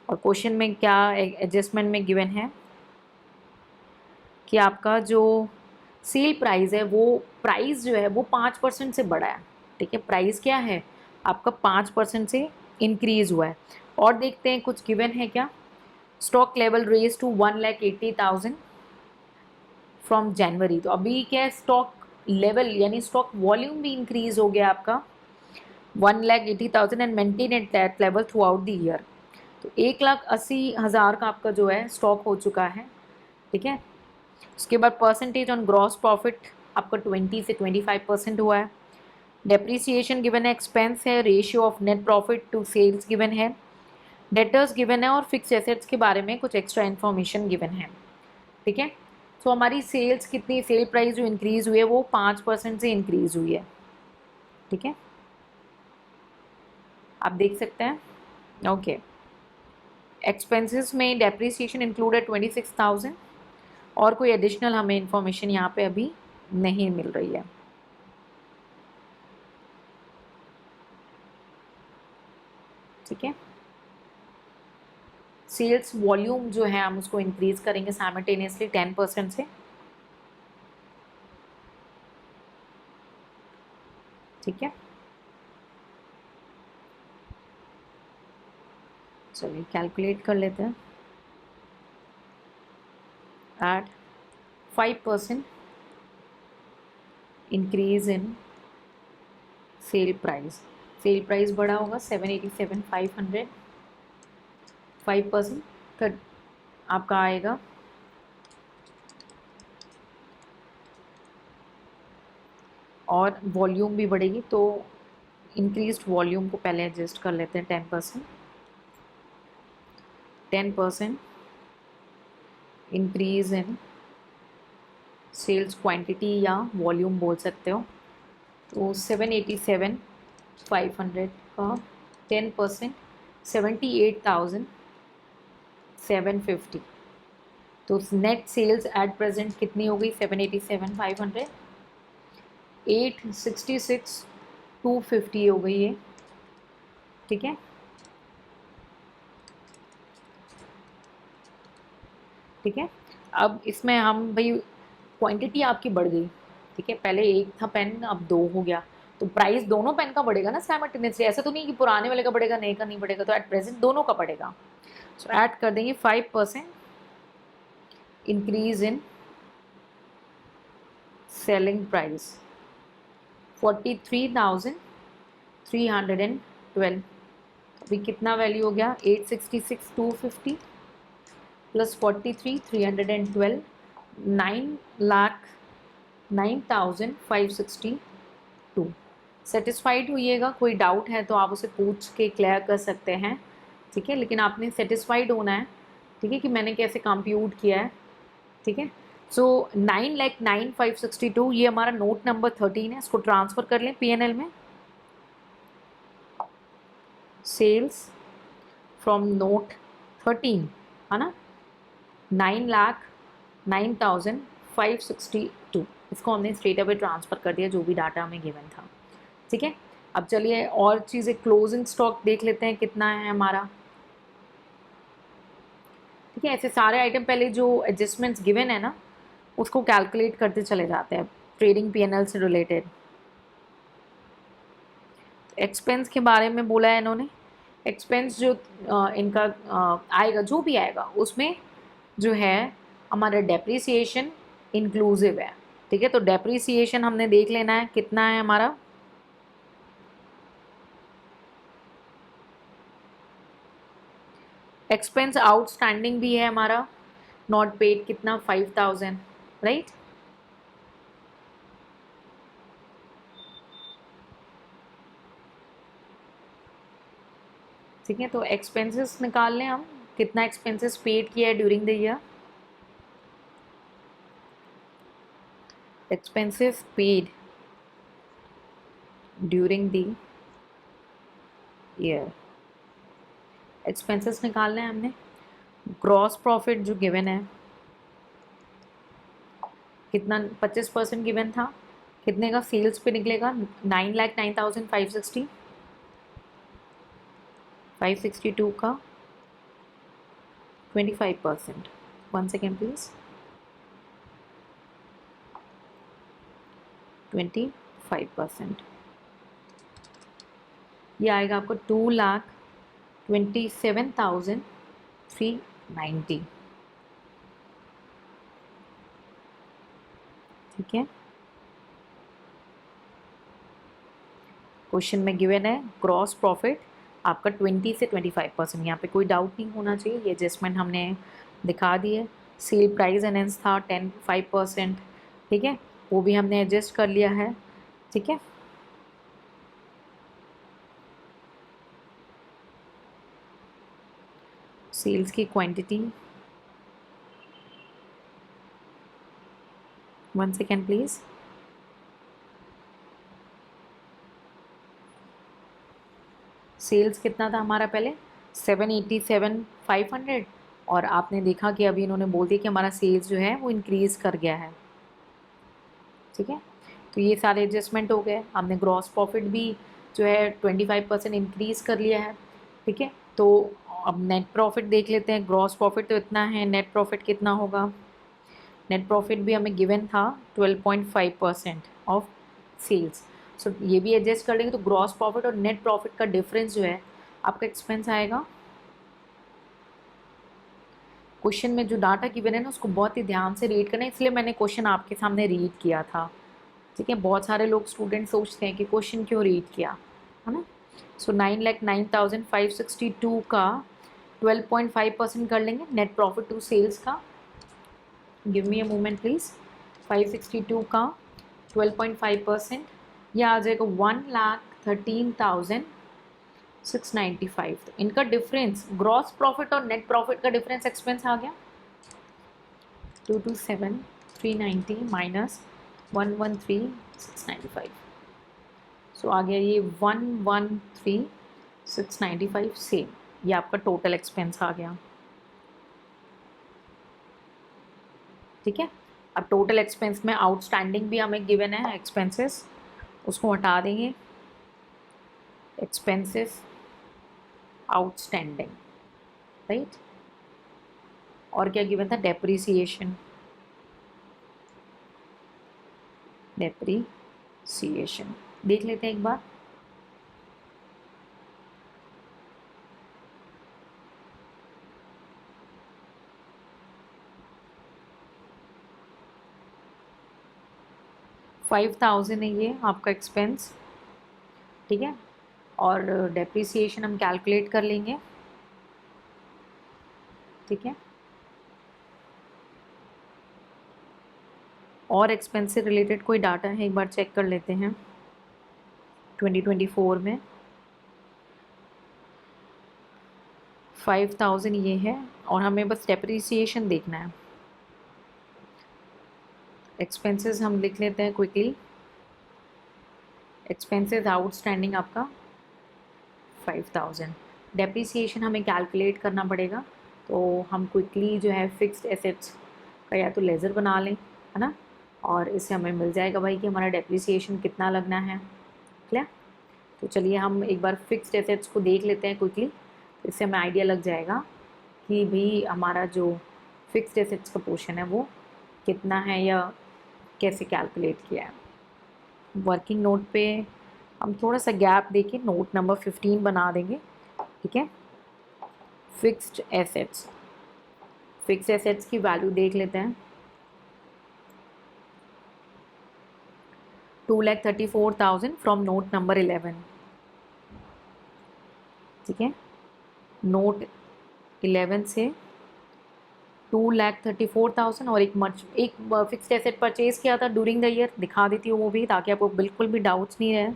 और क्वेश्चन में क्या एडजस्टमेंट में गिवन है कि आपका जो सेल प्राइस है वो प्राइस जो है वो 5% से बढ़ा है, ठीक है। प्राइस क्या है आपका 5% से इंक्रीज हुआ है। और देखते हैं कुछ गिवन है क्या। Stock level raise to 1,80,000 from January. तो अभी क्या है, स्टॉक लेवल यानी स्टॉक वॉल्यूम भी इंक्रीज हो गया आपका 1,80,000 and maintain at that level throughout the year. तो 1,80,000 का आपका जो है स्टॉक हो चुका है, ठीक है। उसके बाद परसेंटेज ऑन ग्रॉस प्रॉफिट आपका 20 से 25% हुआ है। डेप्रीसिएशन गिवन है, एक्सपेंस है, ratio of net profit to sales given है, डेटर्स गिवन है और फिक्स एसेट्स के बारे में कुछ एक्स्ट्रा इन्फॉर्मेशन गिवन है, ठीक है। तो हमारी सेल्स कितनी, सेल प्राइस जो इंक्रीज हुई है वो 5% से इंक्रीज हुई है, ठीक है, आप देख सकते हैं। ओके, एक्सपेंसेस में डेप्रीसिएशन इंक्लूडेड 26,000 और कोई एडिशनल हमें इंफॉर्मेशन यहाँ पे अभी नहीं मिल रही है, ठीक है। सेल्स वॉल्यूम जो है हम उसको इंक्रीज करेंगे साइमल्टेनियसली 10% से, ठीक है। चलिए कैलकुलेट कर लेते हैं। At 5% increase in sale price, sale price बढ़ा होगा 787,500, 5% का आपका आएगा और वॉल्यूम भी बढ़ेगी, तो इंक्रीज्ड वॉल्यूम को पहले एडजस्ट कर लेते हैं 10%। 10% इंक्रीज इन सेल्स क्वांटिटी या वॉल्यूम बोल सकते हो। तो 787,500 का 10% 78,750। तो नेट सेल्स एट प्रेजेंट कितनी हो गई, 787,500, 866,250 हो गई है, ठीक है। ठीक है, अब इसमें हम भाई क्वांटिटी आपकी बढ़ गई, ठीक है, पहले एक था पेन अब दो हो गया, तो प्राइस दोनों पेन का बढ़ेगा ना साइमल्टेनियसली, ऐसा तो नहीं कि पुराने वाले का बढ़ेगा नए का नहीं बढ़ेगा, तो एट प्रेजेंट दोनों का बढ़ेगा। सो ऐड कर देंगे 5% इंक्रीज इन सेलिंग प्राइस 43,312। अभी कितना वैल्यू हो गया, 866,250 प्लस 43,312, 9,09,562। सेटिस्फाइड हुईएगा, कोई डाउट है तो आप उसे पूछ के क्लियर कर सकते हैं, ठीक है, लेकिन आपने सेटिस्फाइड होना है, ठीक है, कि मैंने कैसे कंप्यूट किया है, ठीक है। सो 9,09,562 ये हमारा नोट नंबर 13 है, इसको ट्रांसफर कर लें पीएनएल में। सेल्स फ्रॉम नोट 13 है ना, 9,09,562, इसको हमने स्ट्रेट अवे ट्रांसफ़र कर दिया जो भी डाटा हमें गिवन था, ठीक है। अब चलिए और चीज़ें, क्लोजिंग स्टॉक देख लेते हैं कितना है हमारा, ठीक है। ऐसे सारे आइटम पहले जो एडजस्टमेंट्स गिवन है ना उसको कैलकुलेट करते चले जाते हैं ट्रेडिंग पीएनएल से रिलेटेड। एक्सपेंस के बारे में बोला है इन्होंने, एक्सपेंस जो इनका आएगा जो भी आएगा उसमें जो है हमारा डेप्रीसिएशन इंक्लूसिव है, ठीक है। तो डेप्रीसिएशन हमने देख लेना है कितना है हमारा, एक्सपेंस आउटस्टैंडिंग भी है हमारा नॉट पेड कितना 5,000, राइट। ठीक है, तो एक्सपेंसेस निकाल लें हम, कितना एक्सपेंसेस पेड किया है during the year, expenses paid during the year, expenses निकालना है हमने। ग्रॉस प्रॉफिट जो गिवन है कितना, 25% गिवन था, कितने का सेल्स पे निकलेगा, 9,09,560, 562 का 25%, 1 सेकेंड प्लीज, 25%, ये आएगा आपको 2,27,390, ठीक है, क्वेश्चन में गिवन है ग्रॉस प्रॉफिट आपका 20 से 25%, यहाँ पे कोई डाउट नहीं होना चाहिए, ये एडजस्टमेंट हमने दिखा दी है। सेल प्राइस एनहेंस था 5%, ठीक है, वो भी हमने एडजस्ट कर लिया है। ठीक है, सेल्स की क्वांटिटी, 1 सेकेंड प्लीज़। सेल्स कितना था हमारा पहले 787,500, और आपने देखा कि अभी इन्होंने बोल दिया कि हमारा सेल्स जो है वो इंक्रीज़ कर गया है। ठीक है, तो ये सारे एडजस्टमेंट हो गए। हमने ग्रॉस प्रॉफिट भी जो है 25% इंक्रीज़ कर लिया है। ठीक है, तो अब नेट प्रॉफिट देख लेते हैं। ग्रॉस प्रॉफिट तो इतना है, नेट प्रॉफिट कितना होगा। नेट प्रॉफिट भी हमें गिवन था 12.5% ऑफ सेल्स। सो ये भी एडजस्ट कर लेंगे, तो ग्रॉस प्रॉफिट और नेट प्रॉफिट का डिफरेंस जो है आपका एक्सपेंस आएगा। क्वेश्चन में जो डाटा गिवन है ना उसको बहुत ही ध्यान से रीड करना है, इसलिए मैंने क्वेश्चन आपके सामने रीड किया था। ठीक है, बहुत सारे लोग स्टूडेंट सोचते हैं कि क्वेश्चन क्यों रीड किया, है ना। सो 9,09,562 का 12.5% कर लेंगे नेट प्रॉफिट टू सेल्स का। Give me a moment please. 562 का 12.5%, यह आ जाएगा 1,13,695। तो इनका डिफरेंस ग्रॉस प्रॉफिट और नेट प्रॉफिट का डिफरेंस एक्सपेंस आ गया 227,390 माइनस 113,695। सो आ गया ये 113,695 सेम, ये आपका टोटल एक्सपेंस आ गया। ठीक है, अब टोटल एक्सपेंस में आउटस्टैंडिंग भी हमें गिवन है एक्सपेंसेस, उसको हटा देंगे। Expenses outstanding, right. और क्या गिवन था, डेप्रिसिएशन, डेप्रिसिएशन देख लेते हैं एक बार। $5,000 है ये आपका एक्सपेंस। ठीक है, और डेप्रिसिएशन हम कैलकुलेट कर लेंगे। ठीक है, और एक्सपेंस से रिलेटेड कोई डाटा है एक बार चेक कर लेते हैं। 2024 में 5,000 ये है, और हमें बस डेप्रिसिएशन देखना है। एक्सपेंसेस हम लिख लेते हैं क्विकली। एक्सपेंसेस आउटस्टैंडिंग आपका 5,000, डेप्रिसिएशन हमें कैलकुलेट करना पड़ेगा, तो हम क्विकली जो है फिक्स्ड एसेट्स का या तो लेज़र बना लें, है ना, और इससे हमें मिल जाएगा भाई कि हमारा डेप्रिसिएशन कितना लगना है। क्लियर, तो चलिए हम एक बार फिक्स्ड एसेट्स को देख लेते हैं क्विकली, इससे हमें आइडिया लग जाएगा कि भी हमारा जो फिक्स्ड एसेट्स का पोर्शन है वो कितना है या कैसे कैलकुलेट किया है। वर्किंग नोट पे हम थोड़ा सा गैप देके नोट नंबर 15 बना देंगे। ठीक है, फिक्स्ड एसेट्स, फिक्स्ड एसेट्स की वैल्यू देख लेते हैं। 2,34,000 फ्रॉम नोट नंबर 11। ठीक है, नोट 11 से 2,34,000, और एक फिक्स्ड एसेट परचेज किया था ड्यूरिंग द ईयर, दिखा देती हूँ वो भी ताकि आपको बिल्कुल भी डाउट्स नहीं रहे।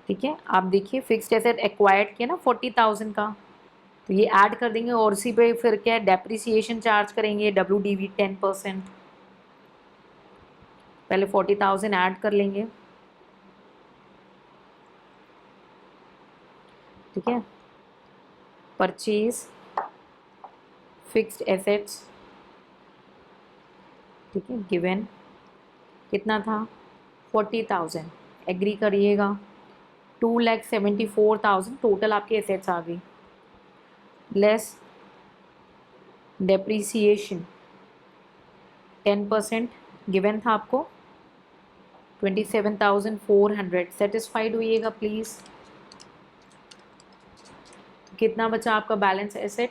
ठीक है, आप देखिए फिक्स्ड एसेट एक्वायर्ड किया ना 40,000 का, तो ये ऐड कर देंगे, और उसी पे फिर क्या है डेप्रिसिएशन चार्ज करेंगे WDV 10%। पहले 40,000 ऐड कर लेंगे। ठीक है, परचेज फिक्स्ड एसेट्स, ठीक है, गिवन कितना था 40,000, एग्री करिएगा। 2,74,000 टोटल आपके एसेट्स आ गई, लेस डेप्रीसिएशन 10% गिवन था आपको 27,400। सेटिस्फाइड होइएगा प्लीज़। तो कितना बचा आपका बैलेंस एसेट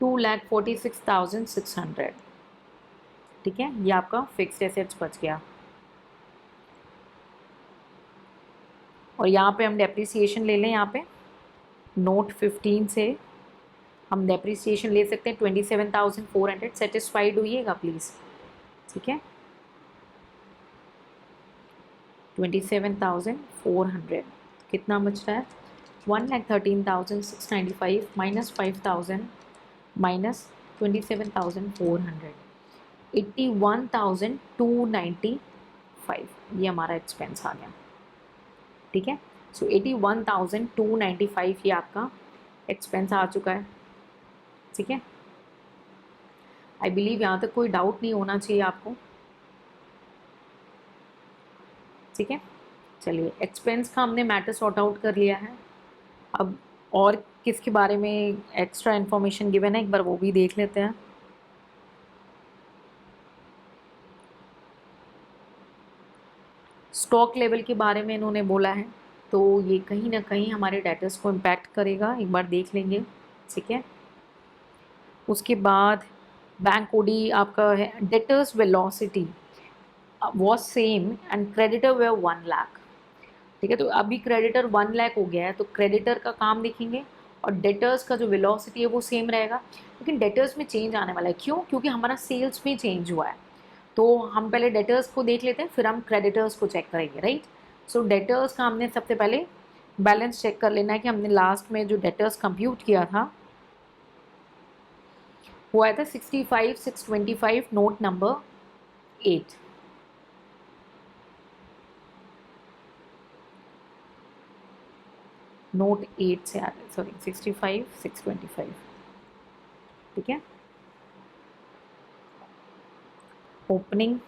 2,46,600। ठीक है, ये आपका फिक्स्ड एसेट्स बच गया। और यहाँ पे हम डेप्रिसिएशन ले लें, यहाँ पे नोट 15 से हम डेप्रिसिएशन ले सकते हैं 27,400। सेटिस्फाइड होइएगा प्लीज़, ठीक है। 27,400 कितना बच रहा है, 1,13,695 माइनस 5,000 माइनस 27,400, 81,295 ये हमारा एक्सपेंस आ गया, ठीक है। सो 81,295 ये आपका एक्सपेंस आ चुका है, ठीक है। आई बिलीव यहाँ तक कोई डाउट नहीं होना चाहिए आपको, ठीक है। चलिए, एक्सपेंस का हमने मैटर सॉर्ट आउट कर लिया है। अब और किसके बारे में एक्स्ट्रा इन्फॉर्मेशन गिवन है, एक बार वो भी देख लेते हैं। स्टॉक लेवल के बारे में इन्होंने बोला है, तो ये कहीं ना कहीं हमारे डेटर्स को इम्पैक्ट करेगा, एक बार देख लेंगे, ठीक है। उसके बाद बैंक ओडी आपका है, debtors velocity was same and creditor वे 1 लाख, ठीक है। तो अभी क्रेडिटर 1 लाख हो गया है, तो क्रेडिटर का काम देखेंगे और डेटर्स का जो वेलोसिटी है वो सेम रहेगा, लेकिन डेटर्स में चेंज आने वाला है। क्यों? क्योंकि हमारा सेल्स में चेंज हुआ है। तो हम पहले डेटर्स को देख लेते हैं, फिर हम क्रेडिटर्स को चेक करेंगे, राइट। सो डेटर्स का हमने सबसे पहले बैलेंस चेक कर लेना है कि हमने लास्ट में जो डेटर्स कंप्यूट किया था वो आया था 65,625 नोट नंबर 8। नोट 8 से आ रहा है, सॉरी 65,625, ठीक है। Opening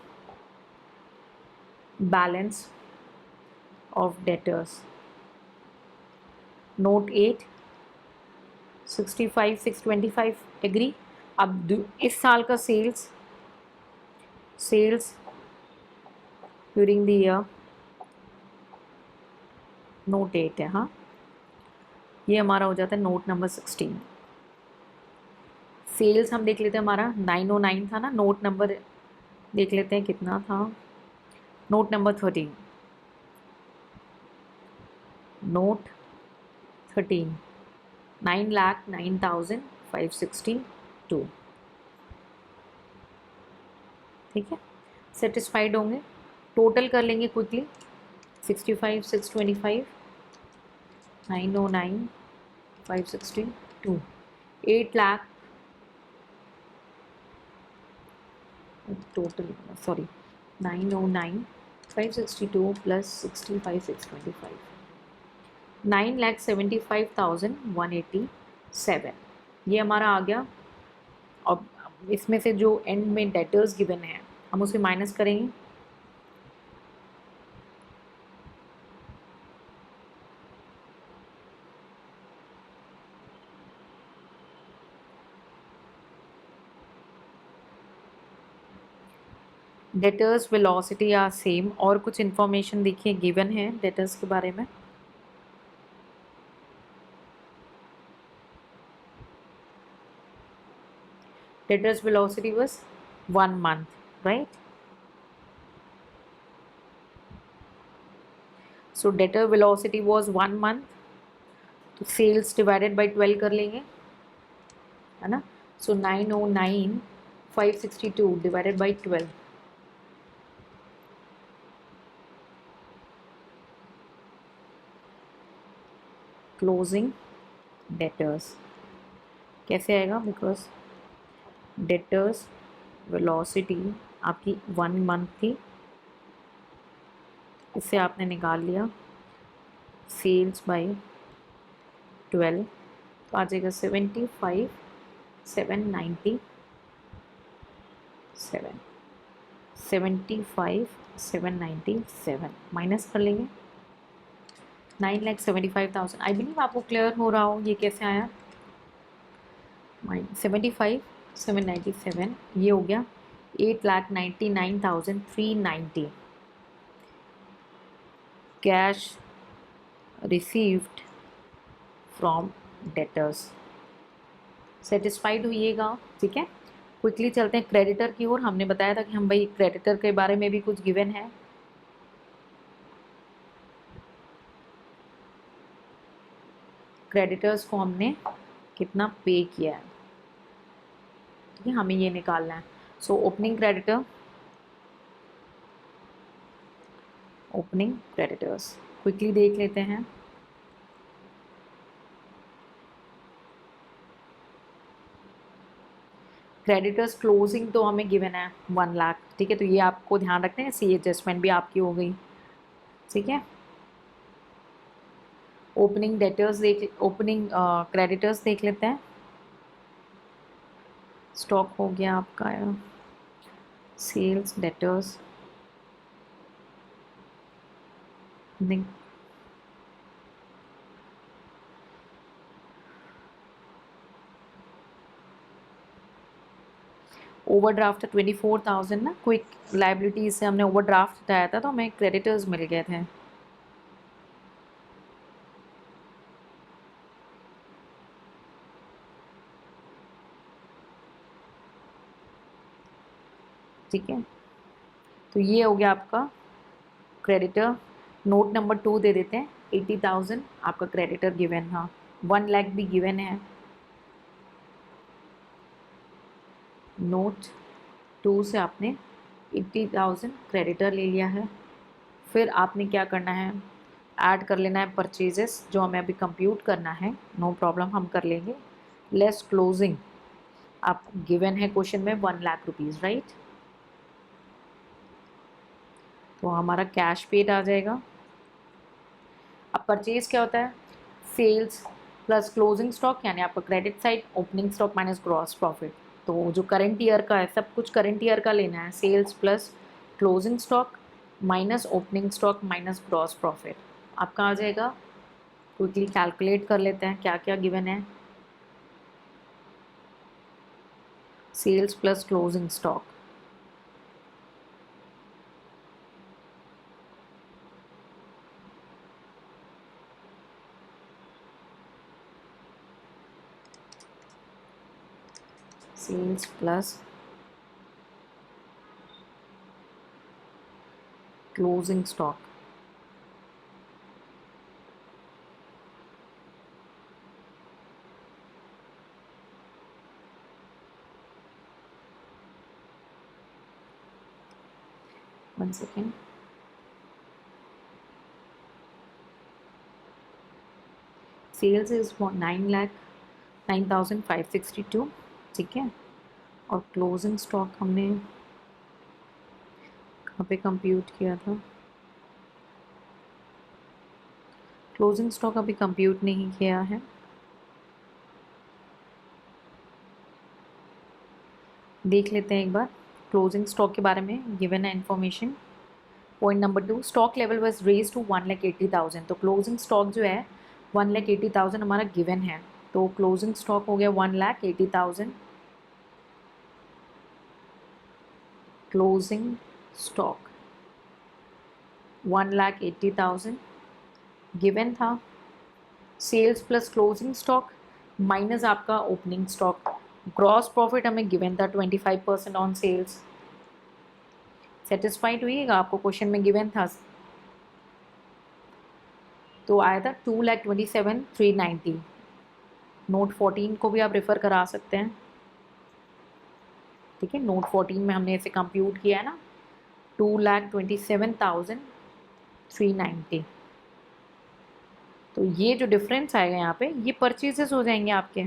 balance of debtors note 8 65,625 agree. अब इस साल का sales during the year note 8 है, हाँ, ये हमारा हो जाता है नोट नंबर 16। सेल्स हम देख लेते हैं, हमारा 909 था ना, नोट नंबर देख लेते हैं कितना था, नोट नंबर 13, नोट 13 9,09,562, ठीक है। सेटिस्फाइड होंगे, टोटल कर लेंगे quickly, 65,625 909,562 8 lakh total, sorry 909,562 plus 65,625 9,75,187 ये हमारा आ गया। अब इसमें से जो एंड में डेटर्स गिवन है हम उसे माइनस करेंगे, डेटर्स वेलोसिटी आर सेम। और कुछ इन्फॉर्मेशन देखिए गिवन है डेटर्स के बारे में, debtors velocity was 1 month, right? So debtor velocity was 1 month, तो sales divided by 12 कर लेंगे, है ना। So 909,562 divided by 12, closing debtors कैसे आएगा, बिकॉज डेटर्स वेलोसिटी आपकी 1 मंथ थी, इससे आपने निकाल लिया सेल्स बाय 12, तो आ जाएगा 75,797 माइनस कर लेंगे 9,75,000। आई बिलीव आपको क्लियर हो रहा हो ये कैसे आया, 75,797 ये हो गया 8,99,390 cash received from debtors. Satisfied हुइएगा, ठीक है। क्विकली चलते हैं क्रेडिटर की ओर। हमने बताया था कि हम भाई क्रेडिटर के बारे में भी कुछ गिवन है। क्रेडिटर्स को हमने कितना पे किया है, ठीक है, हमें ये निकालना है। So opening creditor, opening creditors quickly देख लेते हैं। क्रेडिटर्स क्लोजिंग तो हमें गिवन है 1 लाख, ठीक है, तो ये आपको ध्यान रखते हैं, सी एडजस्टमेंट भी आपकी हो गई, ठीक है। ओपनिंग डेटर्स देख, ओपनिंग क्रेडिटर्स देख लेते हैं। स्टॉक हो गया आपका, सेल्स डेटर्स नहीं, ओवरड्राफ्ट 24,000 ना, क्विक लाइबिलिटीज से हमने ओवरड्राफ्ट उठाया था तो हमें क्रेडिटर्स मिल गए थे। ठीक है, तो ये हो गया आपका क्रेडिटर। नोट नंबर 2 दे देते हैं, 80,000 आपका क्रेडिटर गिवन था, 1 लाख भी गिवन है। नोट 2 से आपने 80,000 क्रेडिटर ले लिया है। फिर आपने क्या करना है, ऐड कर लेना है परचेजेस, जो हमें अभी कंप्यूट करना है, नो प्रॉब्लम हम कर लेंगे। लेस क्लोजिंग, आप गिवन है क्वेश्चन में 1 लाख रुपीज़, राइट। तो हमारा कैश पेड आ जाएगा। अब परचेज क्या होता है, सेल्स प्लस क्लोजिंग स्टॉक, यानी आपका credit side, opening stock minus gross profit. तो जो करंट ईयर का है, सब कुछ करंट ईयर का लेना है, sales plus closing stock minus opening stock minus gross profit आपका आ जाएगा। क्विकली कैलकुलेट कर लेते हैं क्या क्या गिवन है। Sales plus closing stock, sales plus closing stock, one second, sales is 9,09,562, ठीक है। और क्लोजिंग स्टॉक हमने कहाँ पे कंप्यूट किया था, क्लोजिंग स्टॉक अभी कंप्यूट नहीं किया है। देख लेते हैं एक बार क्लोजिंग स्टॉक के बारे में, गिवन है information. Point number 2, stock level was raise to 1,80,000, तो क्लोजिंग स्टॉक जो है 1,80,000 हमारा गिवन है, तो क्लोजिंग स्टॉक हो गया 1,80,000। क्लोजिंग स्टॉक 1,80,000 गिवन था। Sales plus closing stock minus आपका ओपनिंग स्टॉक, ग्रॉस प्रॉफिट हमें गिवन था 25% ऑन सेल्स। सेटिस्फाइड हुईगा, आपको क्वेश्चन में गिवन था, तो आया था 2,27,390। नोट 14 को भी आप रेफ़र करा सकते हैं, ठीक है। नोट 14 में हमने इसे कंप्यूट किया है ना, 2,27,390। तो ये जो डिफरेंस आएगा यहाँ पे, ये परचेजेस हो जाएंगे आपके।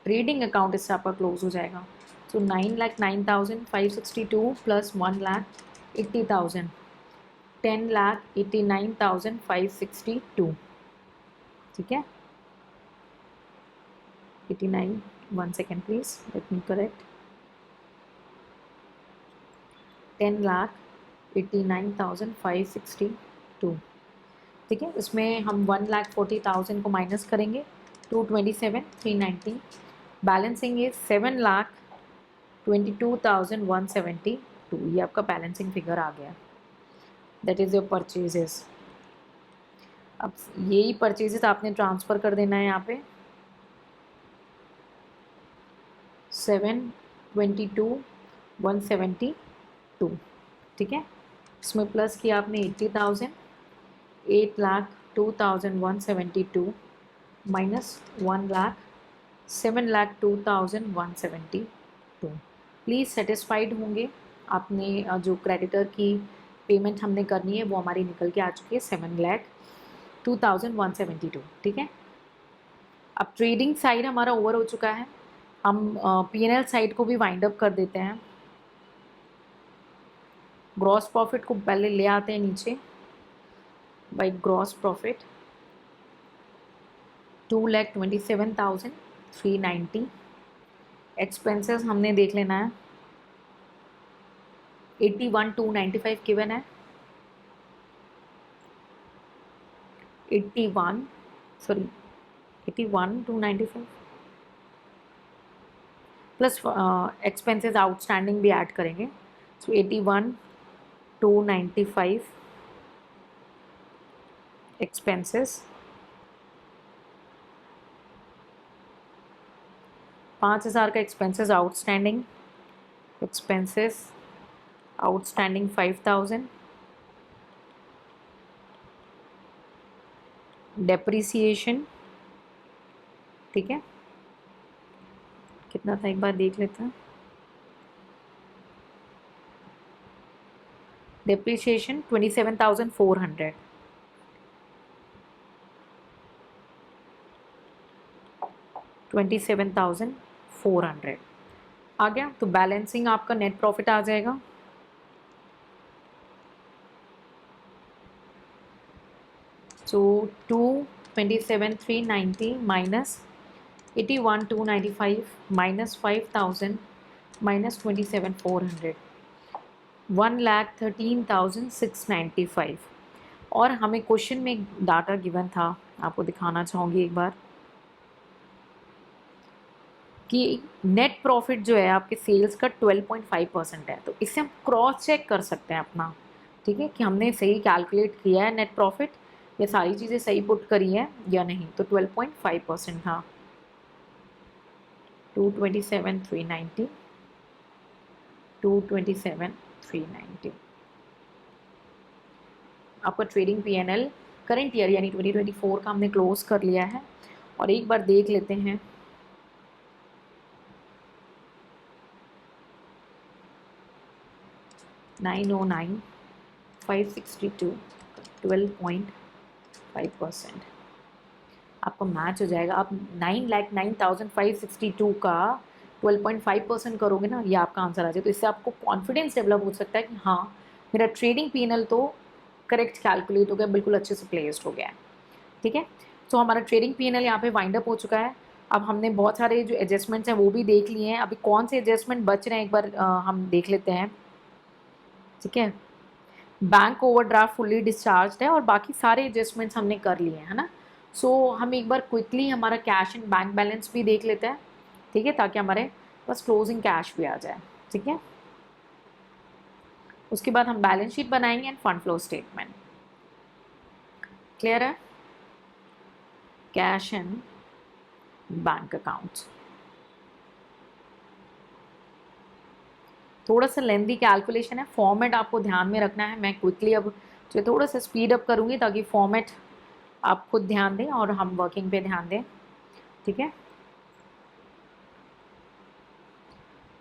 ट्रेडिंग अकाउंट इससे आपका क्लोज हो जाएगा। तो 9,09,562 प्लस 1,80,000, 10,89,562, ठीक है। 89, 1 second please, let me correct, 10,89,562, ठीक है। इसमें हम 1,40,000 को माइनस करेंगे, 227,390, बैलेंसिंग इज 7,22,172, ये आपका बैलेंसिंग फिगर आ गया। That is your purchases. अब यही परचेजेस आपने ट्रांसफ़र कर देना है यहाँ पे 722,172, ठीक है। इसमें प्लस किया आपने 80,000, 8,02,172 माइनस 1,07,02,172। प्लीज़ सेटिस्फाइड होंगे। आपने जो क्रेडिटर की पेमेंट हमने करनी है वो हमारी निकल के आ चुकी है 7,02,172, ठीक है। अब ट्रेडिंग साइड हमारा ओवर हो चुका है। हम P&L साइड को भी वाइंड अप कर देते हैं। ग्रॉस प्रॉफिट को पहले ले आते हैं नीचे। By gross profit 2,27,390। एक्सपेंसेस हमने देख लेना है 81,295 गिवन है 81,295 प्लस एक्सपेंसेस आउटस्टैंडिंग भी ऐड करेंगे। सो 81,295 एक्सपेंसेस 5,000 का एक्सपेंसेस आउटस्टैंडिंग 5,000। डेप्रीसिएशन, ठीक है, कितना था एक बार देख लेते हैं। डेप्रीसिएशन 27,400, आ गया। तो बैलेंसिंग आपका नेट प्रॉफिट आ जाएगा सो 227,390 माइनस 81,295 माइनस 5,000 माइनस 27,400 1,13,695। और हमें क्वेश्चन में एक डाटा गिवन था, आपको दिखाना चाहूँगी एक बार कि नेट प्रॉफिट जो है आपके सेल्स का 12.5% है। तो इससे हम क्रॉस चेक कर सकते हैं अपना, ठीक है, कि हमने सही कैलकुलेट किया है नेट प्रॉफिट, ये सारी चीज़ें सही पुट करी हैं या नहीं। तो 12.5% था 227,390 227,390। आपका ट्रेडिंग P&L करंट ईयर यानी 2024 का हमने क्लोज कर लिया है। और एक बार देख लेते हैं $909,562 12.5% आपका मैच हो जाएगा। आप 9,09,562 का 12.5% करोगे ना, ये आपका आंसर आ जाए। तो इससे आपको कॉन्फिडेंस डेवलप हो सकता है कि हाँ, मेरा ट्रेडिंग P&L तो करेक्ट कैलकुलेट हो गया, बिल्कुल अच्छे से प्लेस्ड हो गया है, ठीक है। तो हमारा ट्रेडिंग P&L यहाँ पे वाइंड अप हो चुका है। अब हमने बहुत सारे जो एडजस्टमेंट्स हैं वो भी देख लिए हैं। अभी कौन से एडजस्टमेंट बच रहे हैं एक बार हम देख लेते हैं, ठीक है। बैंक ओवरड्राफ्ट फुल्ली डिस्चार्ज है और बाकी सारे एडजस्टमेंट्स हमने कर लिए हैं, है ना। सो हम एक बार क्विकली हमारा कैश एंड बैंक बैलेंस भी देख लेते हैं, ठीक है, ताकि हमारे पास क्लोजिंग कैश भी आ जाए, ठीक है। उसके बाद हम बैलेंस शीट बनाएंगे end fund flow statement. Clear है? कैश एंड बैंक अकाउंट्स थोड़ा सा लेंदी कैलकुलेशन है, फॉर्मेट आपको ध्यान में रखना है। मैं क्विकली अब जो थोड़ा सा स्पीड अप करूँगी ताकि फॉर्मेट आप खुद ध्यान दें और हम वर्किंग पे ध्यान दें, ठीक है।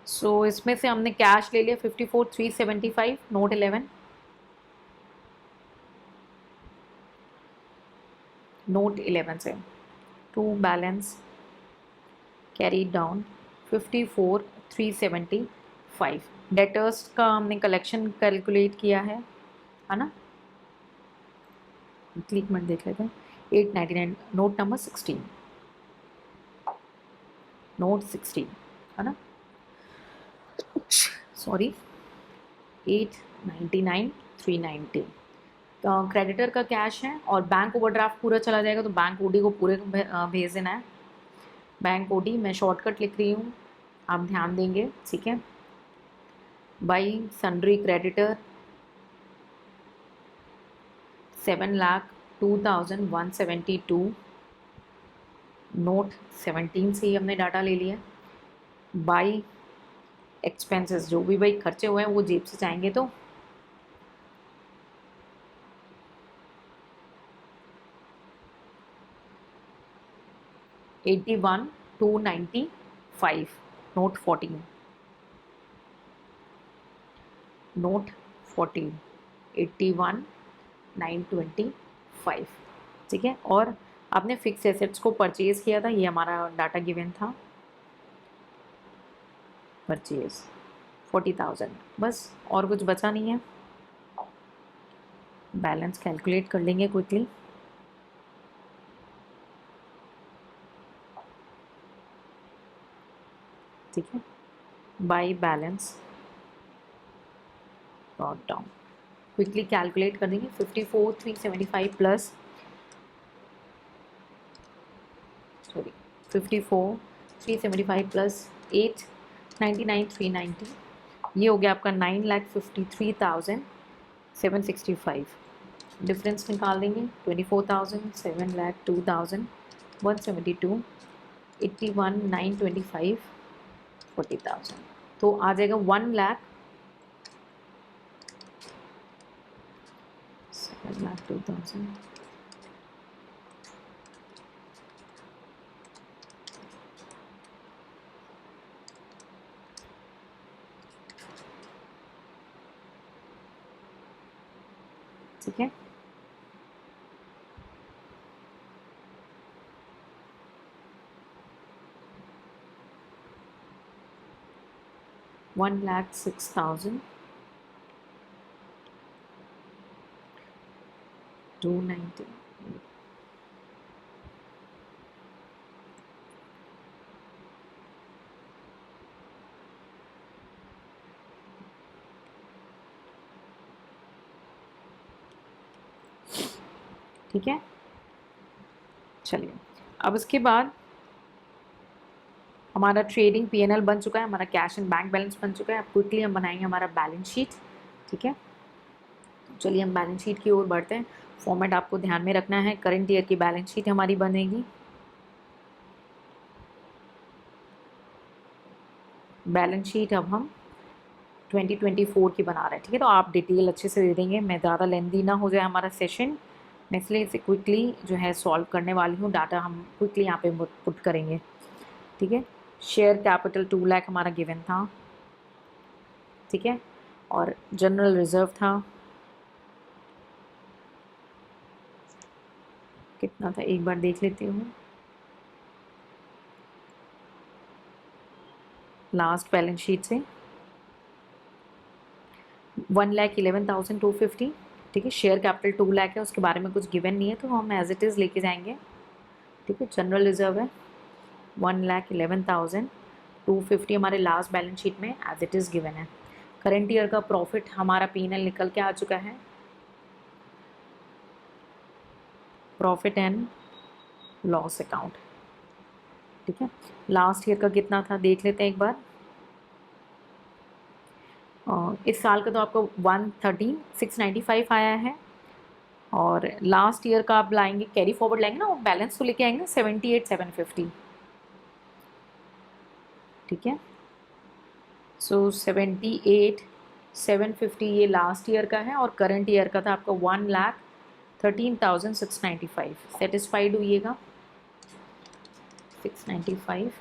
सो इसमें से हमने कैश ले लिया 54,375 नोट 11, नोट 11 से to balance carry down 54,375। Debtors का हमने कलेक्शन कैलकुलेट किया है ना। क्लिक मत देख लेते हैं 899 नोट नंबर 16, नोट 16 है ना, सॉरी 899,390। क्रेडिटर का कैश है और बैंक ओवरड्राफ्ट पूरा चला जाएगा तो बैंक ओडी को पूरे भेज देना है। बैंक ओडी मैं शॉर्टकट लिख रही हूँ, आप ध्यान देंगे, ठीक है। By sundry creditor 7 lakh 2172, note 17 से ही हमने डाटा ले लिया। बाई एक्सपेंसेस, जो भी भाई खर्चे हुए हैं वो जेब से जाएंगे, तो $81,295, नोट 14, नोट 14, 81,925, ठीक है। और आपने फिक्स एसेट्स को परचेज किया था, ये हमारा डाटा गिवन था, परचेज 40,000, बस और कुछ बचा नहीं है। बैलेंस कैलकुलेट कर लेंगे क्विकली। ठीक है, by balance brought down, quickly calculate कर देंगे। 54,375 प्लस 54,375 प्लस 899,390, ये हो गया आपका 9,53,765। डिफरेंस निकाल देंगे, 24,000, 7,02,172, 81,925, 40,000, तो आ जाएगा 1,07,02,000। ठीक है, $1,06,290। ठीक है, चलिए अब इसके बाद हमारा ट्रेडिंग पीएनएल बन चुका है, हमारा कैश एंड बैंक बैलेंस बन चुका है। अब क्विकली हम बनाएंगे हमारा बैलेंस शीट। ठीक है, चलिए हम बैलेंस शीट की ओर बढ़ते हैं। फॉर्मेट आपको ध्यान में रखना है, करंट ईयर की बैलेंस शीट हमारी बनेगी। बैलेंस शीट अब हम 2024 की बना रहे हैं। ठीक है, तो आप डिटेल अच्छे से दे देंगे, मैं ज़्यादा लेंदी ना हो जाए हमारा सेशन, मैं इसलिए इसे क्विकली जो है सॉल्व करने वाली हूँ। डाटा हम क्विकली यहाँ पे पुट करेंगे। ठीक है, शेयर कैपिटल 2 लाख हमारा गिवन था। ठीक है, और जनरल रिजर्व था, कितना था एक बार देख लेती हूँ। लास्ट बैलेंस शीट से 1,11,250। ठीक है, शेयर कैपिटल 2 लाख है, उसके बारे में कुछ गिवन नहीं है तो हम एज इट इज़ लेके जाएंगे। ठीक है, जनरल रिजर्व है 1,11,250 हमारे लास्ट बैलेंस शीट में एज इट इज़ गिवन है। करेंट ईयर का प्रॉफिट हमारा पीएनएल निकल के आ चुका है, प्रॉफिट एंड लॉस अकाउंट। ठीक है, लास्ट ईयर का कितना था देख लेते हैं एक बार। इस साल का तो आपको 113,695 आया है, और लास्ट ईयर का आप लाएंगे, कैरी फॉरवर्ड लाएंगे ना, वो बैलेंस तो लेके आएंगे 78,750। ठीक है, सो 78,750 ये लास्ट ईयर का है, और करंट ईयर का था आपका 1,13,695। सेटिस्फाइड हुईएगा, 695,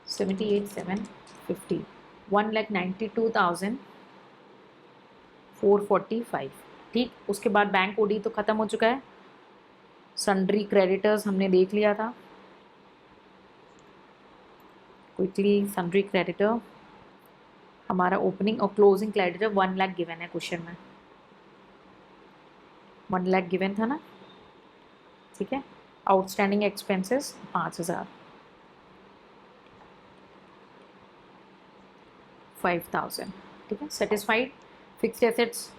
78,750, 1,92,445। ठीक, उसके बाद बैंक ओडी तो ख़त्म हो चुका है। सन्ड्री क्रेडिटर्स हमने देख लिया था, क्विकली सन्ड्री क्रेडिटर हमारा ओपनिंग और क्लोजिंग क्रेडिटर 1 लाख गिवन है क्वेश्चन में, 1 लाख गिवन था ना। ठीक है, आउटस्टैंडिंग एक्सपेंसेस 5,000, 5,000। ठीक है, सेटिस्फाइड। फिक्स्ड एसेट्स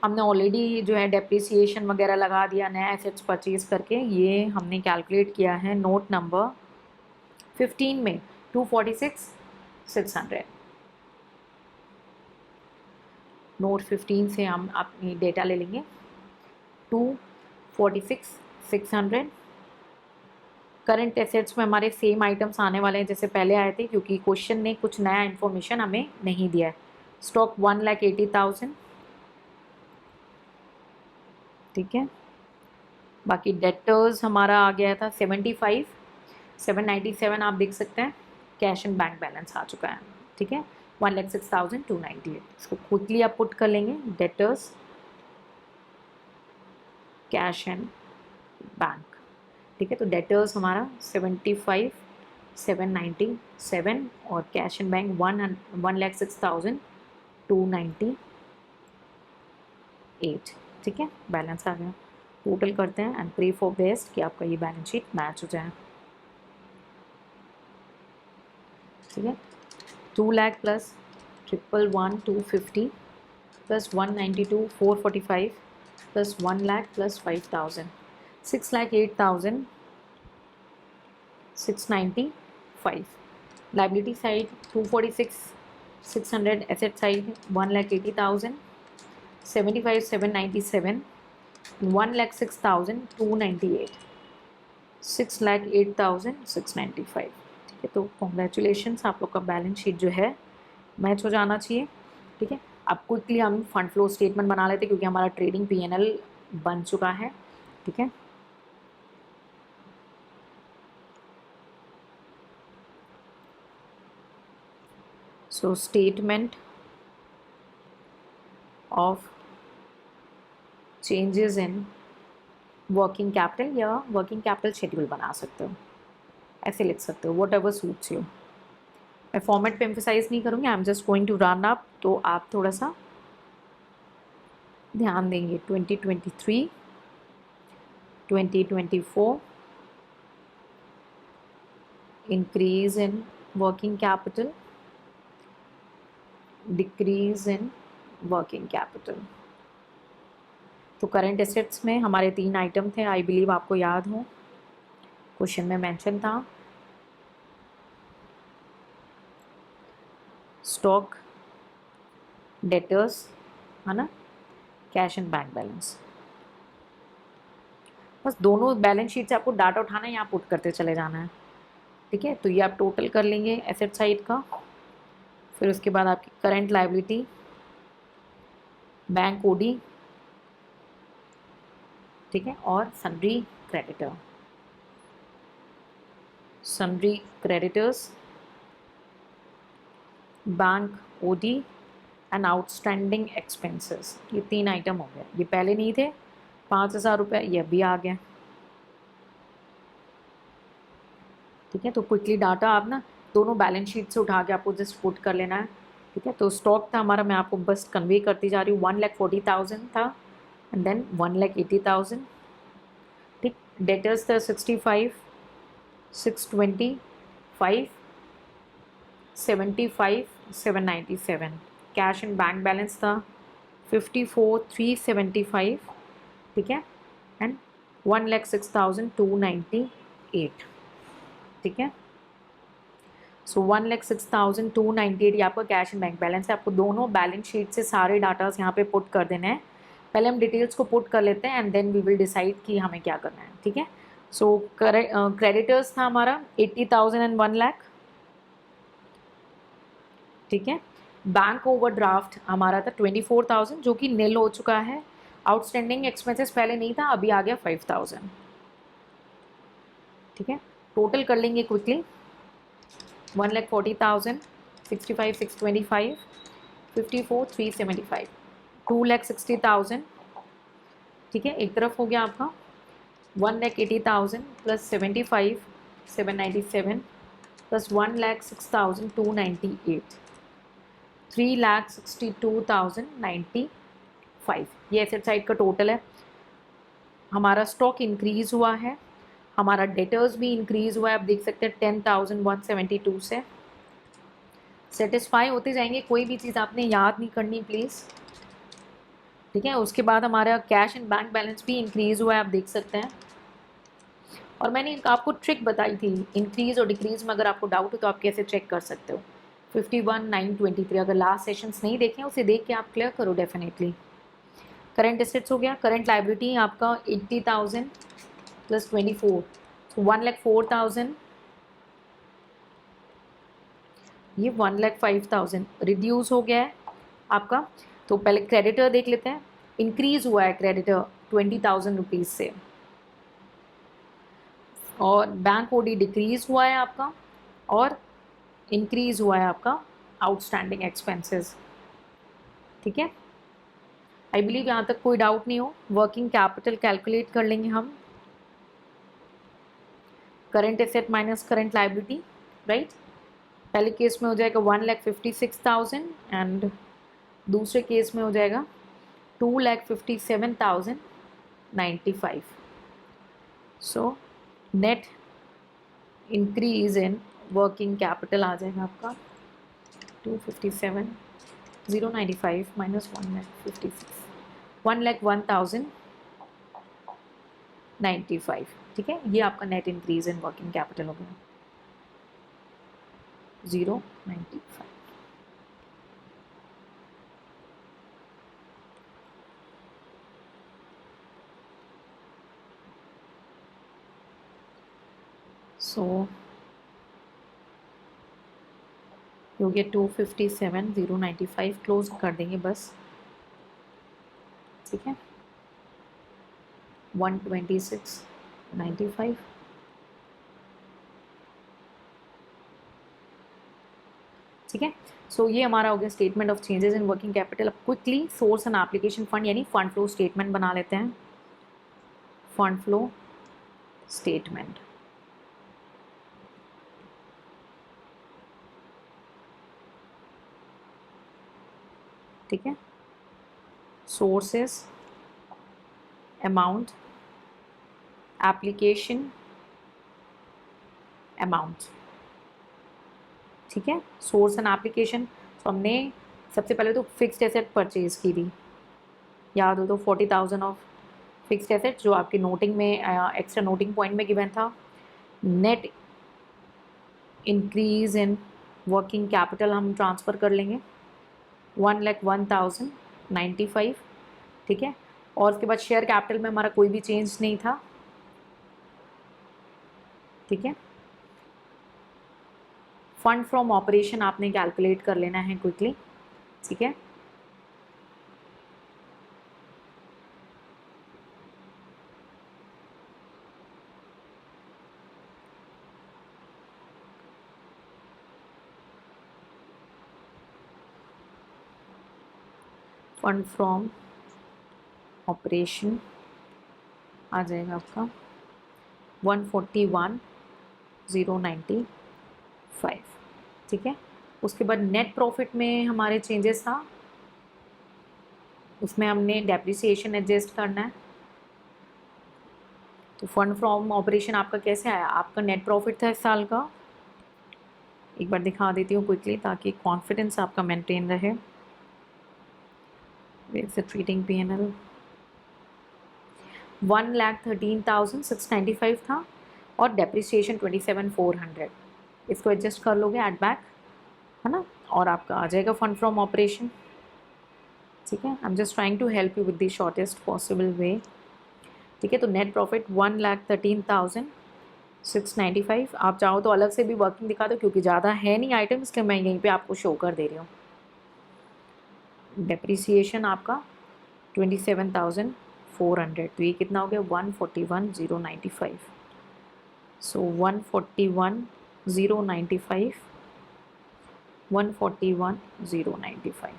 हमने ऑलरेडी जो है डेप्रिसिएशन वगैरह लगा दिया नया एसेट्स परचेज करके, ये हमने कैलकुलेट किया है नोट नंबर 15 में 246,600। नोट 15 से हम अपनी डेटा ले लेंगे, 46,600। करंट एसेट्स में हमारे सेम आइटम्स आने वाले हैं जैसे पहले आए थे, क्योंकि क्वेश्चन ने कुछ नया इन्फॉर्मेशन हमें नहीं दिया है। स्टॉक 1,80,000, ठीक है। बाकी डेटर्स हमारा आ गया था 75,797, आप देख सकते हैं। कैश एंड बैंक बैलेंस आ चुका है, ठीक है, 1,06,298। इसको क्विकली आप पुट कर लेंगे, डेटर्स, कैश एंड बैंक, ठीक है। तो डेटर्स हमारा 75,797 और कैश एंड बैंक 1,06,298, ठीक है। बैलेंस आ गया, टोटल करते हैं एंड प्रे फॉर बेस्ट कि आपका ये बैलेंस शीट मैच हो जाए, ठीक है। 2 lakh plus 1,112,250 plus 192,445 plus 1 lakh plus 5,000, 6,08,695। Liability side 246,600, asset side 1,80,000, 75,797, 1,06,298, 6,08,695, ठीक है। तो कॉन्ग्रेचुलेशंस, आप लोग का बैलेंस शीट जो है मैच हो जाना चाहिए, ठीक है। अब क्विकली हम फंड फ्लो स्टेटमेंट बना लेते हैं क्योंकि हमारा ट्रेडिंग P&L बन चुका है, ठीक है। So statement of changes in working capital या वर्किंग कैपिटल शेड्यूल बना सकते हो, ऐसे लिख सकते हो, वॉट एवर सूट्स यू। मैं फॉर्मेट पे एम्फेसाइज नहीं करूँगी, I am just going to run up, तो आप थोड़ा सा ध्यान देंगे। 2023, 2024 increase in working capital, decrease in working capital. तो करंट एसेट्स में हमारे 3 आइटम थे, आई बिलीव आपको याद हो, क्वेश्चन में मेंशन था। स्टॉक, डेटर्स, है ना, कैश एंड बैंक बैलेंस। बस दोनों बैलेंस शीट से आपको डाटा उठाना है, यहाँ पुट करते चले जाना है, ठीक है। तो ये आप टोटल कर लेंगे एसेट साइड का, फिर उसके बाद आपकी करंट लायबिलिटी, बैंक ओडी, ठीक है, और sundry creditor, sundry creditors, bank OD and outstanding expenses. ये 3 आइटम हो गए, ये पहले नहीं थे, 5,000 रुपये, ये भी आ गया, ठीक है। तो क्विकली डाटा आप ना दोनों बैलेंस शीट से उठा के आपको जस्ट पुट कर लेना है, ठीक है। तो स्टॉक था हमारा, मैं आपको बस कन्वे करती जा रही हूँ, 1,40,000 था एंड देन 1,80,000, ठीक। डेटर्स था 65,625, 75,797। कैश एंड बैंक बैलेंस था 54,375, ठीक है, एंड 1,06,298, ठीक है। सो 1,06,298 ये आपका कैश एंड बैंक बैलेंस है। आपको दोनों बैलेंस शीट से सारे डाटास यहाँ पे पुट कर देने हैं। पहले हम डिटेल्स को पुट कर लेते हैं and then we will decide कि हमें क्या करना है, ठीक है। सो क्रेडिटर्स था हमारा 80,000 एंड 1 लाख, ठीक है। बैंक ओवरड्राफ्ट हमारा था 24,000 जो कि नील हो चुका है। आउटस्टैंडिंग एक्सपेंसेस पहले नहीं था, अभी आ गया 5,000, ठीक है। टोटल कर लेंगे क्विकली, 1,40,000, 65,625, 54,375, 2,60,000, ठीक है। एक तरफ हो गया आपका 1,80,000 प्लस 75,797 प्लस 1,06,298, 3,62,095। ये एसेट साइड का टोटल है। हमारा स्टॉक इंक्रीज हुआ है, हमारा डेटर्स भी इंक्रीज हुआ है, आप देख सकते हैं 10,172 से। सेटिस्फाई होते जाएंगे, कोई भी चीज़ आपने याद नहीं करनी प्लीज़, ठीक है। उसके बाद हमारा कैश एंड बैंक बैलेंस भी इंक्रीज हुआ है, आप देख सकते हैं। और मैंने आपको ट्रिक बताई थी, इंक्रीज और डिक्रीज में अगर आपको डाउट हो तो आप कैसे चेक कर सकते हो। 51,923, अगर लास्ट सेशंस नहीं देखे उसे देख के आप क्लियर करो डेफिनेटली। करंट एसेट्स हो गया, करंट लाइबिलिटी आपका 80,000 प्लस 24, तो 1,04,000, ये 1,05,000 रिड्यूस हो गया है आपका। तो पहले क्रेडिटर देख लेते हैं, इंक्रीज हुआ है क्रेडिटर 20,000 रुपीज़ से, और बैंक ओडी डिक्रीज हुआ है आपका, और इंक्रीज हुआ है आपका आउटस्टैंडिंग एक्सपेंसेस। ठीक है, आई बिलीव यहाँ तक कोई डाउट नहीं हो। वर्किंग कैपिटल कैलकुलेट कर लेंगे हम, current asset minus current liability, right. पहले केस में हो जाएगा 1,56,000 एंड दूसरे केस में हो जाएगा 2,57,095। So net increase in working capital आ जाएगा आपका 257,095 माइनस 1,01,095। ठीक है, ये आपका net increase in working capital हो गया 095। सो हो गया 257,095, क्लोज कर देंगे बस। ठीक है, 126,95। ठीक है, सो ये हमारा हो गया statement of changes in working capital. अब quickly source and application fund यानी फंड फ्लो स्टेटमेंट बना लेते हैं। फंड फ्लो स्टेटमेंट, ठीक है, सोर्सेस, अमाउंट, एप्लीकेशन, अमाउंट। ठीक है, सोर्स एंड एप्लीकेशन, तो हमने सबसे पहले तो फिक्स्ड एसेट परचेज की थी, याद हो तो 40,000 ऑफ फिक्स्ड एसेट जो आपकी नोटिंग में एक्स्ट्रा नोटिंग पॉइंट में गिवन था। Net increase in working capital हम ट्रांसफ़र कर लेंगे 1,01,095। ठीक है, और उसके बाद शेयर कैपिटल में हमारा कोई भी चेंज नहीं था। ठीक है, फंड फ्रॉम ऑपरेशन आपने कैलकुलेट कर लेना है क्विकली। ठीक है, फंड फ्रॉम ऑपरेशन आ जाएगा आपका 141,095। ठीक है, उसके बाद नेट प्रॉफिट में हमारे चेंजेस था, उसमें हमने डेप्रिसिएशन एडजस्ट करना है। तो फंड फ्रॉम ऑपरेशन आपका कैसे आया, आपका नेट प्रॉफिट था इस साल का, एक बार दिखा देती हूँ क्विकली ताकि कॉन्फिडेंस आपका मेंटेन रहे। ट्रीटिंग P&L 1,13,695 था और डेप्रिसिएशन 27,400, इसको एडजस्ट कर लोगे एड बैक, है ना, और आपका आ जाएगा फंड फ्रॉम ऑपरेशन। ठीक है, I am just trying to help you with the shortest possible way. ठीक है, तो नेट प्रॉफिट 1,13,695। आप चाहो तो अलग से भी वर्किंग दिखा दो क्योंकि ज़्यादा है नहीं आइटम, इसलिए मैं यहीं पे आपको शो कर दे रही हूँ। डेप्रिसिएशन आपका 27,400, तो ये कितना हो गया 141,095। सो 141,095, 141,095।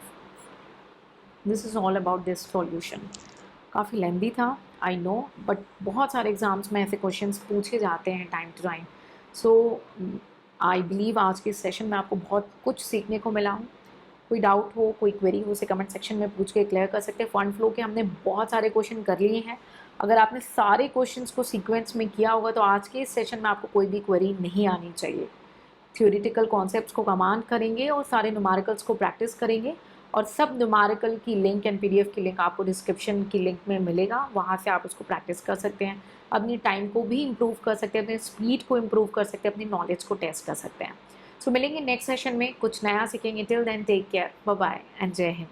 This is all about this solution. काफ़ी लेंदी था आई नो, बट बहुत सारे एग्ज़ाम्स में ऐसे क्वेश्चंस पूछे जाते हैं time to time. So I believe आज के सेशन में आपको बहुत कुछ सीखने को मिला हूँ। कोई डाउट हो, कोई क्वेरी हो, उसे कमेंट सेक्शन में पूछ के क्लियर कर सकते हैं। फंड फ्लो के हमने बहुत सारे क्वेश्चन कर लिए हैं। अगर आपने सारे क्वेश्चंस को सीक्वेंस में किया होगा तो आज के इस सेशन में आपको कोई भी क्वेरी नहीं आनी चाहिए। थ्योरेटिकल कॉन्सेप्ट्स को कमांड करेंगे और सारे न्यूमेरिकल्स को प्रैक्टिस करेंगे, और सब न्यूमेरिकल की लिंक एंड PDF की लिंक आपको डिस्क्रिप्शन की लिंक में मिलेगा, वहाँ से आप उसको प्रैक्टिस कर सकते हैं, अपनी टाइम को भी इम्प्रूव कर सकते हैं, अपने स्पीड को इम्प्रूव कर सकते हैं, अपनी नॉलेज को टेस्ट कर सकते हैं। सो मिलेंगे नेक्स्ट सेशन में, कुछ नया सीखेंगे। Till then take care, bye bye and जय हिंद।